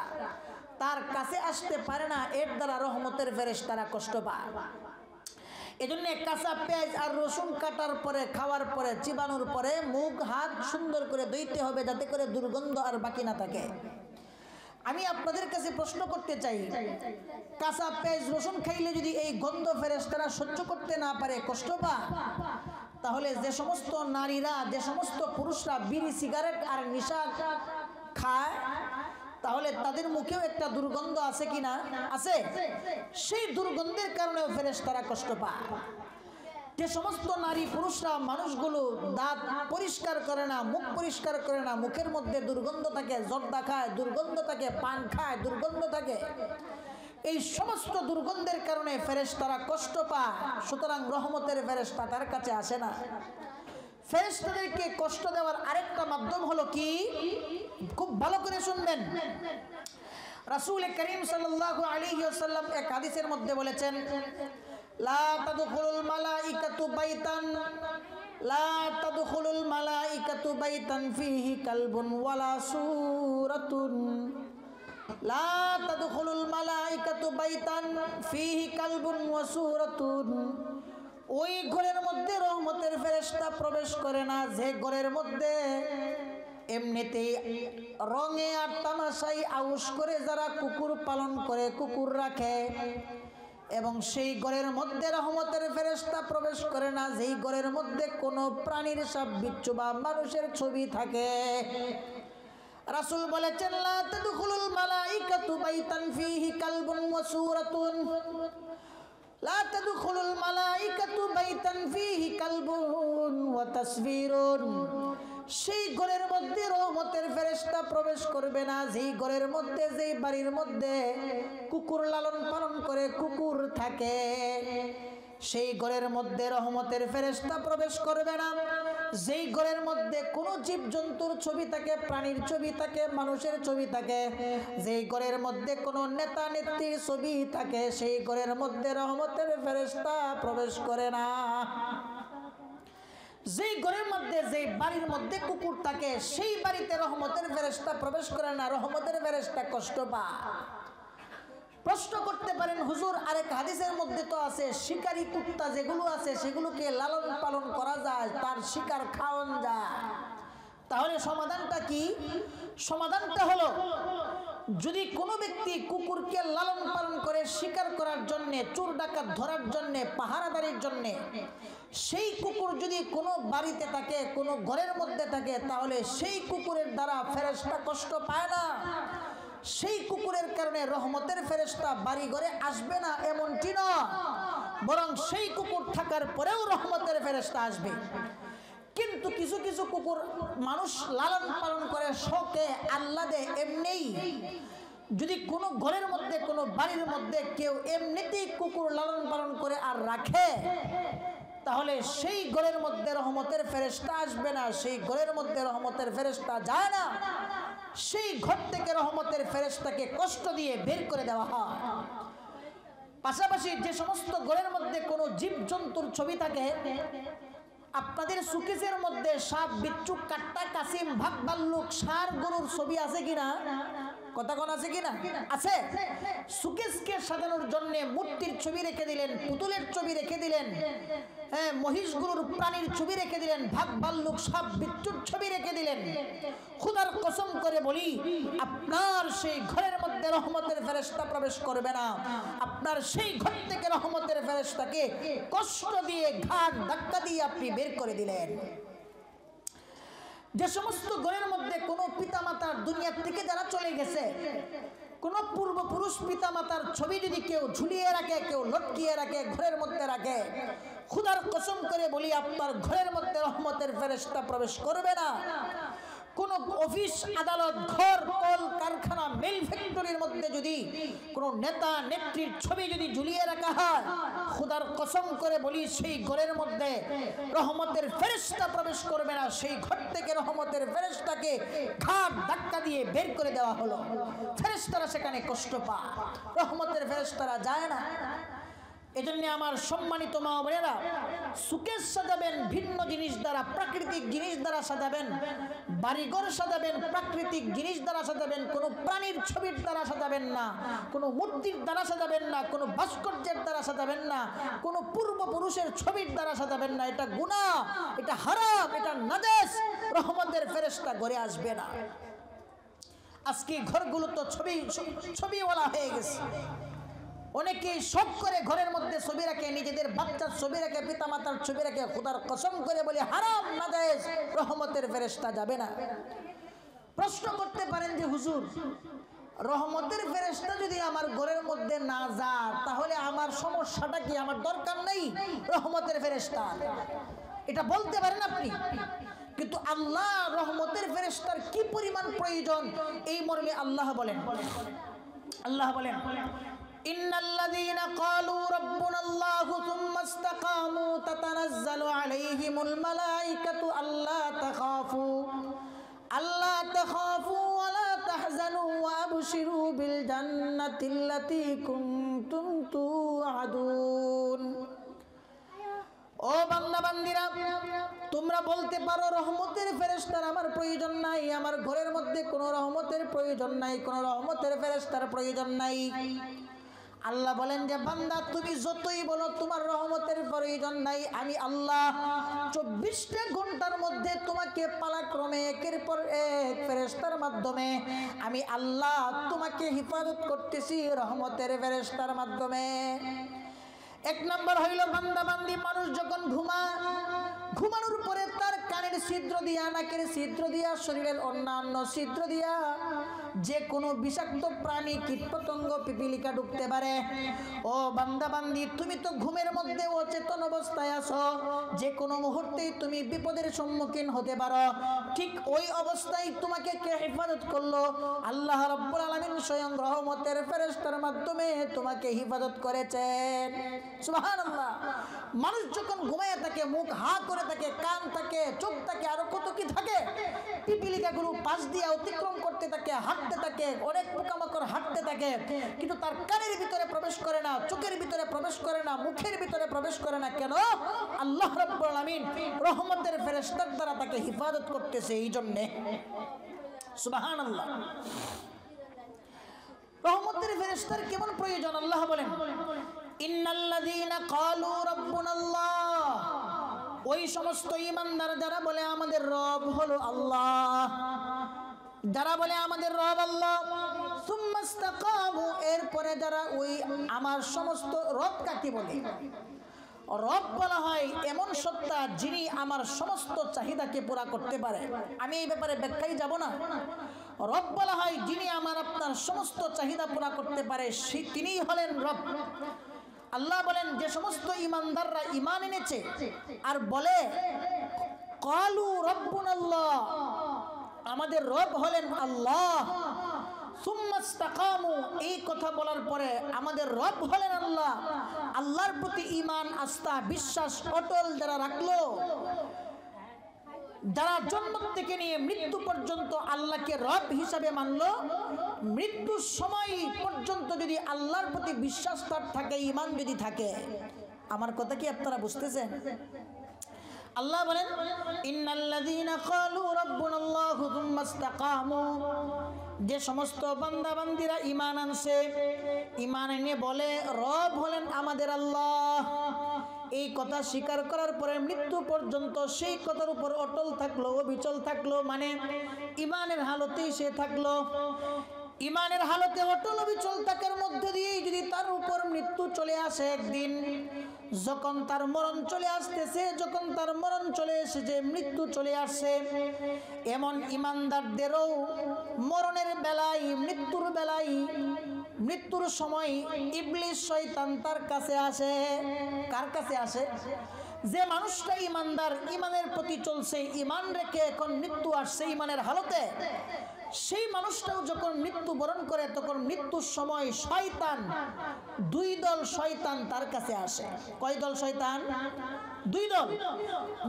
তার কাছে আসতে পারে না, এর দ্বারা রহমতের ফেরেশতারা কষ্ট পায়। এজন্য কাঁচা পেঁয়াজ আর রসুন কাটার পরে, খাওয়ার পরে, চিবানোর পরে মুখ হাত সুন্দর করে ধুইতে হবে, যাতে করে দুর্গন্ধ আর বাকি না থাকে। আমি আপনাদের কাছে প্রশ্ন করতে চাই, কাঁচা পেঁয়াজ রসুন খাইলে যদি এই গন্ধ ফেরেশতারা সহ্য করতে না পারে, কষ্ট পায়, তাহলে যে সমস্ত নারীরা, যে সমস্ত পুরুষরা বিড়ি সিগারেট আর নেশা খায়, তাহলে তাদের মুখেও একটা দুর্গন্ধ আছে কিনা? আছে। সেই দুর্গন্ধের কারণেও ফেরেশতারা কষ্ট পায়। যে সমস্ত নারী পুরুষরা, মানুষগুলো দাঁত পরিষ্কার করে না, মুখ পরিষ্কার করে না, মুখের মধ্যে দুর্গন্ধ থাকে, জর্দা খায় দুর্গন্ধ থাকে, পান খায় দুর্গন্ধ থাকে, এই সমস্ত দুর্গন্ধের কারণে ফেরেশতারা কষ্ট পায়। সুতরাং রহমতের ফেরেশতা তার কাছে আসে না। ফেরেশতাদেরকে কষ্ট দেওয়ার আরেকটা মাধ্যম হলো কি? খুব ভালো করে শুনবেন। রাসূল করিম সাল্লাল্লাহু আলাইহি ওয়াসাল্লাম এক হাদিসের মধ্যে বলেছেন, লা তাদখুলুল মালাইকাতু বাইতান, লা তাদখুলুল মালাইকাতু বাইতান ফীহি কালবুন ওয়ালা সূরাতুন, লা তাদখুলুল মালাইকাতু বাইতান ফীহি কালবুন ওয়া সূরাতুন। ওই ঘরের মধ্যে রহমতের ফেরেশতা প্রবেশ করে না যে ঘরের মধ্যে এমনিতেই রঙে আর তামাশাই আউশ করে যারা কুকুর পালন করে, কুকুর রাখে, এবং সেই ঘরের মধ্যে রহমতের ফেরেশতা প্রবেশ করে না যেই ঘরের মধ্যে কোনো প্রাণীর সাপ বিচ্ছু বা মানুষের ছবি থাকে। রাসূল বলেছেন, লা তাদখুলুল মালাইকাতু বাইতান ফীহি কালবুন ওয়া সূরাতুন, লা তাদখুলুল মালাইকাতু বাইতান ফীহি কালবুন ওয়া তাসবীরুন। সেই ঘরের মধ্যে রহমতের ফেরেশতা প্রবেশ করবে না যেই ঘরের মধ্যে, যেই বাড়ির মধ্যে কুকুর লালন পালন করে, কুকুর থাকে, সেই ঘরের মধ্যে রহমতের ফেরেশতা প্রবেশ করবে না যেই ঘরের মধ্যে কোনো জীবজন্তুর ছবি থাকে, প্রাণীর ছবি থাকে, মানুষের ছবি থাকে, যেই ঘরের মধ্যে কোনো নেতা নেত্রীর ছবি থাকে, সেই ঘরের মধ্যে রহমতের ফেরেশতা প্রবেশ করে না। যেই ঘরের মধ্যে, যেই বাড়ির মধ্যে কুকুর থাকে, সেই বাড়িতে রহমতের ফেরেশতা প্রবেশ করে না, রহমতের ফেরেশতা কষ্ট পায়। প্রশ্ন করতে পারেন, হুজুর আরেক হাদিসের মধ্যে তো আছে শিকারী কুত্তা যেগুলো আছে সেগুলোকে লালন পালন করা যায়, তার শিকার খাওয়ানো যায়, তাহলে সমাধানটা কি? সমাধানটা হলো, যদি কোনো ব্যক্তি কুকুরকে লালন পালন করে শিকার করার জন্য, চোর ডাকাত ধরার জন্য, পাহারাদারির জন্য, সেই কুকুর যদি কোনো বাড়িতে থাকে, কোনো ঘরের মধ্যে থাকে, তাহলে সেই কুকুরের দ্বারা ফেরেশতা কষ্ট পায় না। সেই কুকুরের কারণে রহমতের ফেরেশতা বাড়ি ঘরে আসবে না এমনটি না, বরং সেই কুকুর থাকার পরেও রহমতের ফেরেশতা আসবে। কিন্তু কিছু কিছু কুকুর মানুষ লালন পালন করে শখে, আহ্লাদে, এমনিই, যদি কোনো ঘরের মধ্যে, কোনো বাড়ির মধ্যে কেউ এমনিতেই কুকুর লালন পালন করে আর রাখে, তাহলে সেই ঘরের মধ্যে রহমতের ফেরেশতা আসবে না, সেই ঘরের মধ্যে রহমতের ফেরেশতা যায় না, সেই ঘর থেকে রহমতের ফেরেশতাকে কষ্ট দিয়ে বের করে দেওয়া হয়। পাশাপাশি যে সমস্ত ঘরের মধ্যে কোনো জীবজন্তুর ছবি থাকে, আপনাদের সুকেসের মধ্যে সাপ, বিচ্ছু, কাট্টা, কাসিম, ভাগ, ভাল্লুক, ষাঁড়, গরুর ছবি আছে কিনা? কথা কোন আছে কিনা? আছে। সুকেসকে সাজানোর জন্য মূর্তির ছবি রেখে দিলেন, পুতুলের ছবি রেখে দিলেন, হ্যাঁ, মহিষগুলোর প্রাণীর ছবি রেখে দিলেন, ভাগ, ভাল্লুক, সাপ, বিচ্ছুর ছবি রেখে দিলেন। খোদার কসম করে বলি, আপনার সেই ঘরের মধ্যে রহমতের ফেরেশতা প্রবেশ করবে না। আপনার সেই ঘর থেকে রহমতের ফেরেশতাকে কষ্ট দিয়ে, ঘাট ধাক্কা দিয়ে আপনি বের করে দিলেন। যে সমস্ত ঘরের মধ্যে কোনো পিতামাতার দুনিয়া থেকে যারা চলে গেছে, কোন পূর্বপুরুষ পিতামাতার ছবি যদি কেউ ঝুলিয়ে রাখে, কেউ লটকিয়ে রাখে, ঘরের মধ্যে রাখে, খোদার কসম করে বলি, আপনার ঘরের মধ্যে রহমতের ফেরেশতা প্রবেশ করবে না। কোন অফিস আদালত ঘর কল কারখানা মিল ফ্যাক্টরির মধ্যে যদি কোন নেতা নেত্রীর ছবি যদি ঝুলিয়ে রাখা হয়, খোদার কসম করে বলি সেই ঘরের মধ্যে রহমতের ফেরেশতা প্রবেশ করবে না। সেই ঘর থেকে রহমতের ফেরেশতাকে ঘাট ধাক্কা দিয়ে বের করে দেওয়া হলো। ফেরেশতারা সেখানে কষ্ট পায়, রহমতের ফেরেশতারা যায় না। এজন্য আমার সম্মানিত মা বোনেরা, সুকেশ সাজাবেন ভিন্ন জিনিস দ্বারা, প্রাকৃতিক জিনিস দ্বারা সাজাবেন। বাড়িঘর সাজাবেন প্রাকৃতিক জিনিস দ্বারা সাজাবেন, কোনো প্রাণীর ছবির দ্বারা সাজাবেন না, কোনো মূর্তির দ্বারা সাজাবেন না, কোনো ভাস্কর্যের দ্বারা সাজাবেন না, কোনো পূর্বপুরুষের ছবির দ্বারা সাজাবেন না। এটা গুনাহ, এটা হারাম, এটা নাজাস। রহমতের ফেরেশতা ঘরে আসবে না। আজকে ঘরগুলো তো ছবিওয়ালা হয়ে গেছে। অনেকেই শখ করে ঘরের মধ্যে ছবি রাখে, নিজেদের বাচ্চার ছবি রাখে, পিতামাতার ছবি রাখে। খোদার কসম করে বলে হারাম, নাজায়েজ, রহমতের ফেরেশতা যাবে না। প্রশ্ন করতে পারেন যে হুজুর, রহমতের ফেরেশতা যদি আমার ঘরের মধ্যে না যায় তাহলে আমার সমস্যাটা কি? আমার দরকার নেই রহমতের ফেরেশতা, এটা বলতে পারেন আপনি। কিন্তু আল্লাহ রহমতের ফেরেশতার কি পরিমাণ প্রয়োজন এই মর্মে আল্লাহ বলেন, ইন্নাল্লাযীনা ক্বালু রাব্বুনাল্লাহু সুম্মা ইসতাকামু তাতানাজ্জালু আলাইহিমুল মালায়েকাতু আল্লা তাখাফু ওয়া লা তাহজানু ওয়া আবশিরু বিল জান্নাতিল্লাতী কুনতুম তুআদুন। ও বান্দা বান্দিরা, তোমরা বলতে পারো রহমতের ফেরেশতার আমার প্রয়োজন নাই, আমার ঘরের মধ্যে কোনো রহমতের প্রয়োজন নাই, কোনো রহমতের ফেরেশতার প্রয়োজন নাই। আল্লাহ বলেন যে বান্দা, তুমি যতই বলো তোমার রহমতের প্রয়োজন নাই, আমি আল্লাহ 24টা ঘন্টার মধ্যে তোমাকে পালাক্রমে একের পর এক ফেরেশতার মাধ্যমে আমি আল্লাহ তোমাকে হেফাজত করতেছি রহমতের ফেরেশতার মাধ্যমে। এক নম্বর হইল বান্দা বান্দি মানুষ যখন ঘুমানোর পরে তার কানের ছিদ্র দিয়া, নাকের ছিদ্র দিয়া, শরীরের অন্যান্য ছিদ্র দিয়া যে কোনো বিষাক্ত প্রাণী, কীটপতঙ্গ, পিপিলিকা ঢুকতে পারে। ও বান্দা বান্দি, তুমি তো ঘুমের মধ্যে অচেতন অবস্থায় আছো, যে কোনো মুহূর্তেই তুমি বিপদের সম্মুখীন হতে পারো। ঠিক ওই অবস্থায় তোমাকে কে হেফাজত করলো? আল্লাহ রাব্বুল আলামিন স্বয়ং রহমতের ফেরেশতার মাধ্যমে তোমাকে হেফাজত করেছেন। সুবহানাল্লাহ। মানুষ যখন ঘুমায় থাকে, মুখ হা করে থাকে, কান থাকে, চোখ থাকে, আরো কত কি থাকে, পিপিলিকাগুলো পাশ দিয়ে অতিক্রম করতে থাকে, হাঁটতে থাকে, অনেক পোকামাকড় হাঁটতে থাকে, কিন্তু তার কানের ভিতরে প্রবেশ করে না, চোখের ভিতরে প্রবেশ করে না, মুখের ভিতরে প্রবেশ করে না। কেন? আল্লাহ রাব্বুল আলামিন রহমতের ফেরেশতার দ্বারা তাকে হেফাজত করতেছে এই জন্যে। সুবহানাল্লাহ। রহমতের ফেরেশতার কেমন প্রয়োজন? আল্লাহ বলেন, ইন্নাল্লাযীনা ক্বালু রাব্বুনাল্লাহ, ওই সমস্ত ঈমানদার যারা বলে আমাদের রব হলো আল্লাহ, যারা বলে আমাদের রব আল্লাহ, সুম্মা ইসতাকামু, এরপরে যারা ওই আমার সমস্ত রব কাকে বলে? রব বলা হয় এমন সত্তা যিনি আমার সমস্ত চাহিদাকে পুরা করতে পারে। আমি এই ব্যাপারে ব্যাখ্যায় যাব না। রব বলা হয় যিনি আমার আপনার সমস্ত চাহিদা পুরা করতে পারে, তিনিই হলেন রব। আল্লাহ বলেন যে সমস্ত ঈমানদাররা ঈমান এনেছে আর বলে ক্বালু রাব্বুনাল্লাহ, আমাদের রব হলেন আল্লাহ, সুম্মা ইসতাকামু, এই কথা বলার পরে আমাদের রব হলেন আল্লাহ, আল্লাহর প্রতি ঈমান, আস্থা, বিশ্বাস অটল যারা রাখলো, যারা জন্ম থেকে নিয়ে মৃত্যু পর্যন্ত আল্লাহকে রব হিসাবে মানলো, মৃত্যুর সময় পর্যন্ত যদি আল্লাহর প্রতি বিশ্বাস তার থাকে, ঈমান যদি থাকে, আমার কথা কি আপনারা বুঝতেছেন? আল্লাহ বলেন ইন্নাল্লাযীনা ক্বালু রাব্বুনাল্লাহু সুম্মা ইসতাকামু, যে সমস্ত বান্দা বান্দিরা ঈমান আনছে, ঈমান এনে বলে রব হলেন আমাদের আল্লাহ, এই কথা স্বীকার করার পরে মৃত্যু পর্যন্ত সেই কথার উপর অটল থাকলো, অবিচল থাকলো, মানে ঈমানের হালতেই সে থাকলো। ঈমানের হালতে অটল অবিচল থাকার মধ্যে দিয়ে যদি তার উপর মৃত্যু চলে আসে একদিন, যখন তার মরণ চলে আসতেছে, যখন তার মরণ চলে এসেছে, মৃত্যু চলে আসছে, এমন ঈমানদারদেরও মরণের বেলায়, মৃত্যুর বেলায় মৃত্যুর সময় ইবলিস শয়তান তার কাছে আসে। কার কাছে আসে? যে মানুষটা ইমানদার, ইমানের প্রতি চলছে, ইমান রেখে এখন মৃত্যু আসছে ইমানের হালতে, সেই মানুষটাও যখন মৃত্যুবরণ করে তখন মৃত্যুর সময় শয়তান, দুই দল শয়তান তার কাছে আসে। কয় দল শয়তান? দুই দল।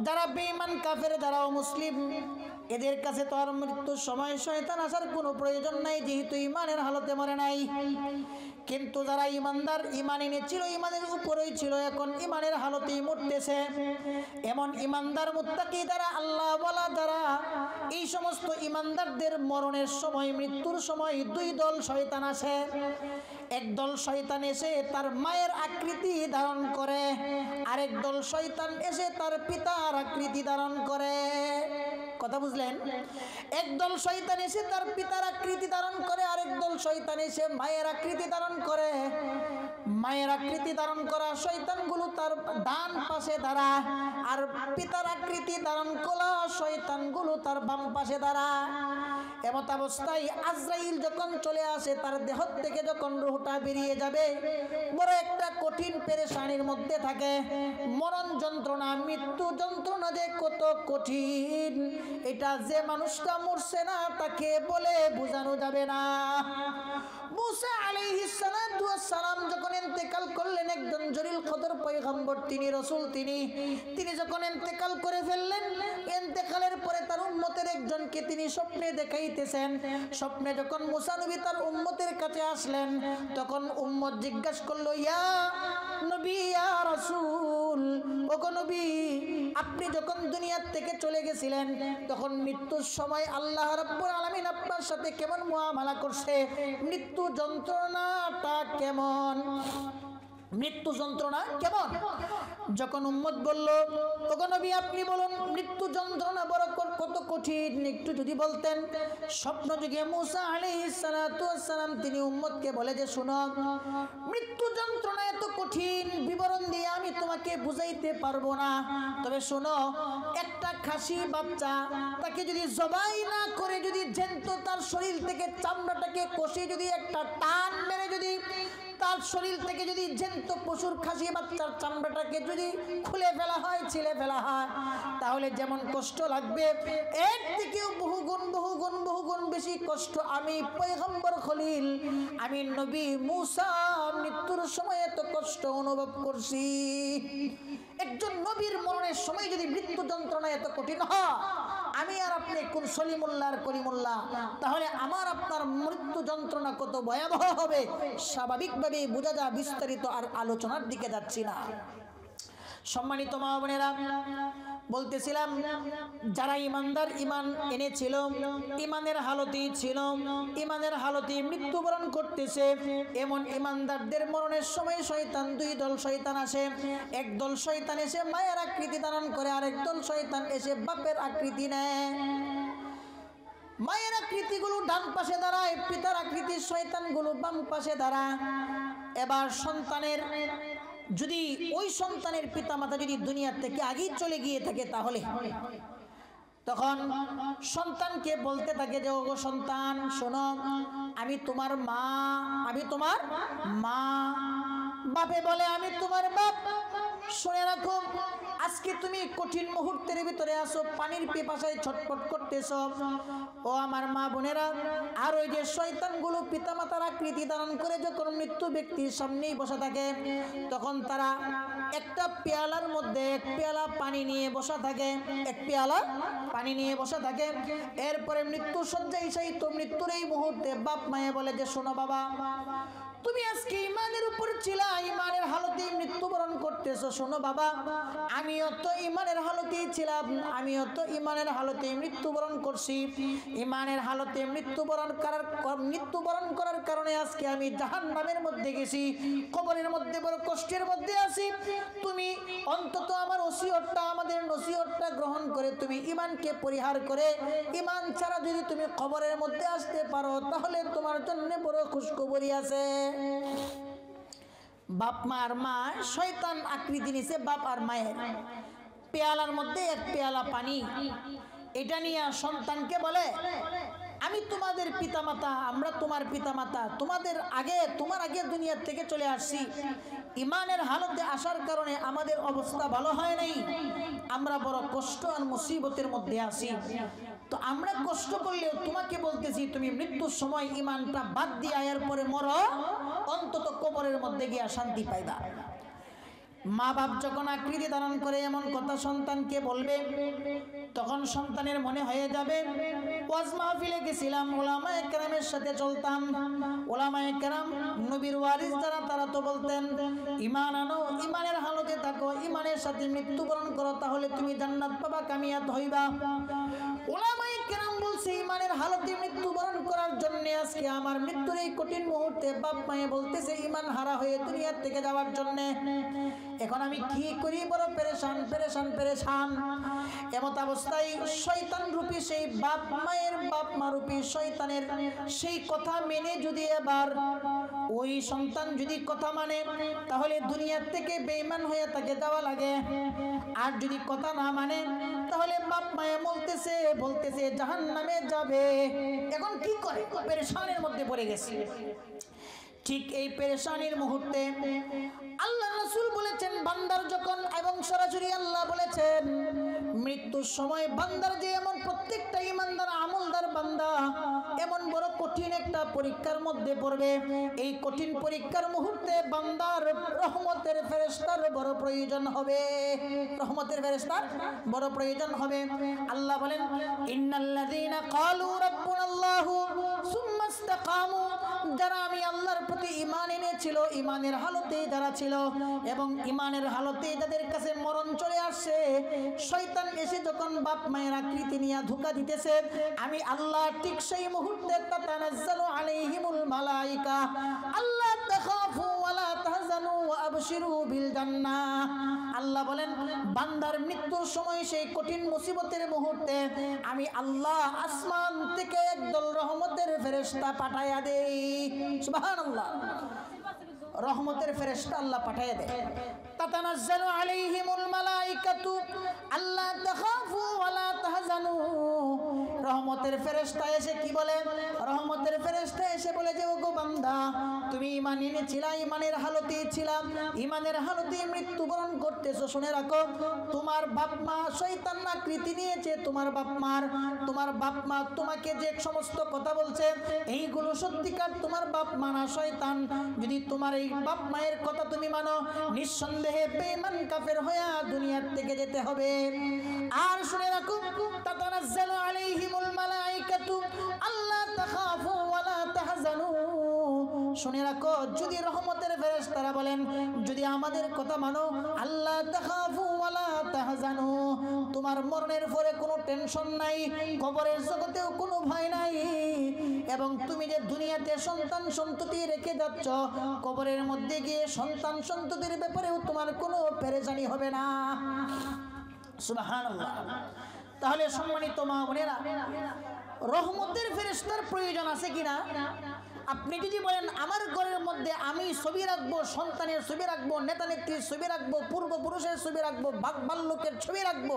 যারা বেঈমান কাফের, যারা মুসলিম, এদের কাছে তো আর মৃত্যুর সময় শয়তান আসার কোনো প্রয়োজন নাই, যেহেতু ইমানের হালতে মরে নাই। কিন্তু যারা ইমানদার, ইমান এনেছিল, ইমানের উপরেই ছিল, এখন ইমানের হালতেই মরতেছে, এমন ইমানদার মুত্তাকি যারা, আল্লাহ ওয়ালা যারা, এই সমস্ত ইমানদারদের মরণের সময়, মৃত্যুর সময় দুই দল শয়তান আসে। একদল শয়তান এসে তার মায়ের আকৃতি ধারণ করে, আরেক দল শয়তান এসে তার পিতার আকৃতি ধারণ করে। কথা বুঝলেন? একদল শয়তান এসে তার পিতার আকৃতি ধারণ করে, আরেক দল শয়তান এসে মায়ের আকৃতি ধারণ করে। মায়ের আকৃতি ধারণ করা শয়তানগুলো তার ডান পাশে দাঁড়ায়, আর পিতার আকৃতি ধারণ করা শয়তানগুলো তার বাম পাশে দাঁড়ায়। এমত অবস্থায় আজরাইল যখন চলে আসে, তার দেহ থেকে যখন রূহটা বেরিয়ে যাবে, বড় একটা কঠিন পেরেশানির মধ্যে থাকে। মরণ যন্ত্রণা, মৃত্যু যন্ত্রণা যে কত কঠিন, এটা যে মানুষটা মরছে না তাকে বলে বোঝানো যাবে না। মুসা আলাইহিস সালাতু ওয়াস সালাম যখন ইন্তেকাল করলেন, একজন জলিল কদর পয়গম্বর, তিনি রাসূল, তিনি যখন ইন্তেকাল করে ফেললেন, ইন্তেকালের পরে তার উম্মতের একজনকে তিনি স্বপ্নে দেখাইতেছেন। স্বপ্নে যখন মুসা নবী তার উম্মতের কাছে আসলেন, তখন উম্মত জিজ্ঞাসা করলো, ইয়া নবী, ইয়া রাসূল, ওগো নবী, আপনি যখন দুনিয়ার থেকে চলে গেছিলেন তখন মৃত্যুর সময় আল্লাহ রাব্বুল আলামিন আপনার সাথে কেমন মুআমালা করছে? মৃত্যু যন্ত্রণাটা কেমন? মৃত্যু যন্ত্রণা কেমন? যখন উম্মত বলল, ওগো নবী আপনি বলুন মৃত্যু যন্ত্রণা বড় কত কঠিন, একটু যদি বলতেন। স্বপ্ন যুগে মুসা আলাইহিস সালাতু ওয়াস সালাম তিনি উম্মতকে বলে যে, শুনো, মৃত্যু যন্ত্রণা এত কঠিন, বিবরণ দিয়ে আমি তোমাকে বুঝাইতে পারবো না। তবে শোনো, একটা খাসি বাচ্চা, তাকে যদি জবাই না করে, যদি জ্যান্ত তার শরীর থেকে চামড়াটাকে কষে যদি একটা টান মেরে যদি তার শরীর থেকে যদি জ্যান্ত পশুর খাসি বাচ্চার চামড়াটাকে যদি খুলে ফেলা হয়, ছিলে ফেলা হয়, তাহলে যেমন কষ্ট লাগবে, এর থেকেও বহুগুণ বেশি কষ্ট আমি পয়গম্বর খলিল, আমি নবী মুসা মৃত্যুর সময় এত কষ্ট অনুভব করছি। একজন নবীর মরণের সময় যদি মৃত্যু যন্ত্রণা এত কঠিন হয়, আমি আর আপনি কোন সলিমুল্লাহ আর করিমুল্লাহ, তাহলে আমার আপনার মৃত্যু যন্ত্রণা কত ভয়াবহ হবে স্বাভাবিকভাবেই বোঝা যায়। বিস্তারিত আর আলোচনার দিকে যাচ্ছি না। সম্মানিত মা বোনেরা, বলতেছিলাম যারা ইমানদার, ইমান এনেছিল, ইমানের হালতেই ছিল, ইমানের হালতে মৃত্যুবরণ করতেছে, এমন ইমানদারদের মরণের সময় শয়তান, দুই দল শয়তান আসে। একদল শয়তান এসে মায়ের আকৃতি ধারণ করে, আর একদল শয়তান এসে বাপের আকৃতি নেয়। মায়ের আকৃতিগুলো ডান পাশে দাঁড়ায়, পিতার আকৃতির শয়তানগুলো বাম পাশে দাঁড়ায়। এবার সন্তানের যদি, ওই সন্তানের পিতামাতা যদি দুনিয়া থেকে আগেই চলে গিয়ে থাকে, তাহলে তখন সন্তানকে বলতে থাকে যে, ওগো সন্তান শোনো, আমি তোমার মা, আমি তোমার মা। বাপে বলে, আমি তোমার বাপ। শুনে রাখো, আজকে তুমি কঠিন মুহূর্তের ভিতরে আসো, পানির পিপাসায় ছটফট করতেছ, ও আমার মা বোনেরা। আর ওই যে শয়তানগুলো পিতামাতার আকৃতি ধারণ করে যখন মৃত্যু ব্যক্তির সামনেই বসে থাকে, তখন তারা একটা পেয়ালার মধ্যে এক পেয়ালা পানি নিয়ে বসা থাকে, এক পেয়ালা পানি নিয়ে বসা থাকে। এরপরে মৃত্যু শয্যায় তো মৃত্যুর এই মুহূর্তে বাপ মায়ে বলে যে, শোনো বাবা, তুমি আজকে ইমানের উপর ছিলা, ইমানের হালতে মৃত্যুবরণ করতেছো। শোনো বাবা, আমিও তো ইমানের হালতেই ছিলাম, আমিও তো ইমানের হালতে মৃত্যুবরণ করছি। ইমানের হালতে মৃত্যুবরণ করার কারণে আজকে আমি জাহান্নামের মধ্যে গেছি, কবরের মধ্যে বড় কষ্টের মধ্যে আছি। তুমি অন্তত আমার ওসিয়তটা, আমাদের নসিহতটা গ্রহণ করে তুমি ইমানকে পরিহার করে, ইমান ছাড়া যদি তুমি কবরের মধ্যে আসতে পারো, তাহলে তোমার জন্য বড় খুশখবরি আছে। বাপ মার মা শয়তান আকৃতি নিছে, বাপ আর মায়ের পেয়ালার মধ্যে এক পেয়ালা পানি, এটা নিয়ে সন্তানকে বলে, আমি তোমাদের পিতামাতা, আমরা তোমার পিতামাতা, তোমার আগে দুনিয়ার থেকে চলে আসছি। ইমানের হালতে আসার কারণে আমাদের অবস্থা ভালো হয় নাই, আমরা বড় কষ্ট আর মুসিবতের মধ্যে আছি। তো আমরা কষ্ট করলেও তোমাকে বলতেছি, তুমি মৃত্যুর সময় ইমানটা বাদ দিয়ে এরপরে মরো, অন্তত কবরের মধ্যে গিয়া শান্তি পাইবা। মা বাপ যখন আকৃতি ধারণ করে এমন কথা সন্তানকে বলবে, তখন সন্তানের মনে হয়ে যাবে ওয়াজ মাহফিলে গেছিলাম, ওলামায়ে কেরামের সাথে চলতাম, ওলামায়ে কেরাম নবীর ওয়ারিস যারা তারা তো বলতেন ঈমান আনো, ঈমানের হালতে থাকো, ঈমানের সাথে মৃত্যুবরণ করো, তাহলে তুমি জান্নাত পাবা, কামিয়াত হইবা। ওলামায়ে কেরাম বলছে ঈমানের হালতে মৃত্যুবরণ করার জন্য আজকে আমার মৃত্যুর এই কঠিন মুহূর্তে বাপ মায়ে বলতেছে ঈমান হারা হয়ে দুনিয়া থেকে যাওয়ার জন্য। এখন আমি কি করি, বড় পেরেশান পেরেশান পেরেশান। এমত অবস্থায় শয়তান রূপী সেই বাপ মা রূপী শয়তানের সেই কথা মেনে যদি এবার ওই সন্তান যদি কথা মানে, তাহলে দুনিয়ার থেকে বেঈমান হয়ে তাকে দেওয়া লাগে। আর যদি কথা না মানে, তাহলে বাপ মায়ে বলতেছে জাহান্নামে যাবে। এখন কি করে, পেরেশানের মধ্যে পড়ে গেছে। ঠিক এই পেরেশানির মুহূর্তে আল্লাহ রাসূল বলেছেন, বান্দার যখন, এবং সরাসরি আল্লাহ বলেছেন মৃত্যুর সময় বান্দার যে এমন প্রত্যেকটা ঈমানদার আমলদার বান্দা এমন বড় কঠিন একটা পরীক্ষার মধ্যে পড়বে। এই কঠিন পরীক্ষার মুহূর্তে বান্দার রহমতের ফেরেশতার বড় প্রয়োজন হবে, রহমতের ফেরেশতার বড় প্রয়োজন হবে। আল্লাহ বলেন ইন্নাল্লাযীনা ক্বালু রাব্বুনাল্লাহু সুম্মা ইসতাকামু, যারা আমি আল্লাহর প্রতি ঈমান এনেছিল, ঈমানের হালতে যারা ছিল এবং ঈমানের হালতে যাদের কাছে মরণ চলে আসছে, শয়তান এসে যখন বাপ মায়ের আকৃতি নিয়ে ধোঁকা দিতেছে, আমি আল্লাহ ঠিক সেই মুহূর্তে তাতানাজ্জালু আলাইহিমুল মালায়েকা আল্লা তাখাফু ওয়া লা তাহজানু ওয়া আবশিরু বিল জান্নাহ। আল্লাহ বলেন বান্দার মৃত্যুর সময় সেই কঠিন মুসিবতের মুহূর্তে আমি আল্লাহ আসমান থেকে একদল রহমতের ফেরেশতা পাঠায়া দেই। সুবহানাল্লাহ, রহমতের ফেরেশতা আল্লাহ পাঠিয়ে দেয়। তাতানাজ্জালু আলাইহিমুল মালায়েকাতু আল্লা তাখাফু ওয়া লা তাহজানু। রহমতের ফেরেশতা এসে কি বলে, রহমতের ফেরেশতা এসে বলে যে ওগো বান্দা, তুমি ঈমান এনেছিলা, ঈমানের হালতেই ছিলাম, ঈমানের হালতেই মৃত্যুবরণ করতেছো। শুনে রাখো, তোমার বাপ মা শয়তান আকৃতি নিয়েছে, তোমার বাপ মা তোমাকে যে সমস্ত কথা বলছে এইগুলো সত্যিকার তোমার বাপ মা না শয়তান। যদি তোমার এই বাপ মায়ের কথা তুমি মানো, নিঃসন্দেহে বেঈমান কাফের হয়ে দুনিয়ার থেকে যেতে হবে। আর শুনে রাখো, তাতানাজ্জালু আলাইহিমুল মালায়েকাতু আল্লা তাখাফু ওয়া লা তাহজানু। শুনে রাখো, যদি রহমতের ফেরেশতারা বলেন যদি আমাদের কথা মানো, আল্লা তাখাফু ওয়া লা তাহজানু, তোমার মরণের পরে কোনো টেনশন নাই, কবরের জগতেও কোনো ভয় নাই, এবং তুমি যে দুনিয়াতে সন্তান সন্ততি রেখে যাচ্ছ, কবরের মধ্যে গিয়ে সন্তান সন্ততির ব্যাপারেও তোমার কোনো পেরেশানি হবে না। সুবহানাল্লাহ। তাহলে সম্মানিত মা বোনেরা, রহমতের ফেরেশতার প্রয়োজন আছে কিনা? আপনি যদি বলেন আমার ঘরের মধ্যে আমি ছবি রাখবো, সন্তানের ছবি রাখবো, নেতা নেত্রীর ছবি রাখবো, পূর্বপুরুষের ছবি রাখবো, বাল্যকের ছবি রাখবো,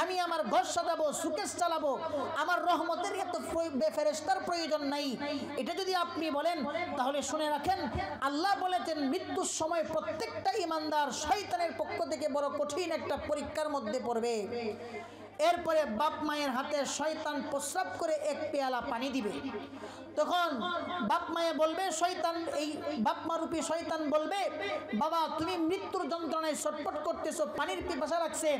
আমি আমার ঘর সাজাবো, সুকেশ চালাবো, আমার রহমতের এত ফেরেশতার প্রয়োজন নাই, এটা যদি আপনি বলেন, তাহলে শুনে রাখেন আল্লাহ বলেছেন মৃত্যুর সময় প্রত্যেকটা ঈমানদার শয়তানের পক্ষ থেকে বড় কঠিন একটা পরীক্ষার মধ্যে পড়বে। এরপরে বাপ মায়ের হাতে শয়তান প্রস্রাব করে এক পেয়ালা পানি দিবে। তখন বাপ মায়ে বলবে, শয়তান, এই বাপ মা রূপী শয়তান বলবে, বাবা তুমি মৃত্যুর যন্ত্রণায় ছটফট করতেছো, পানির পিপাসা লাগছে,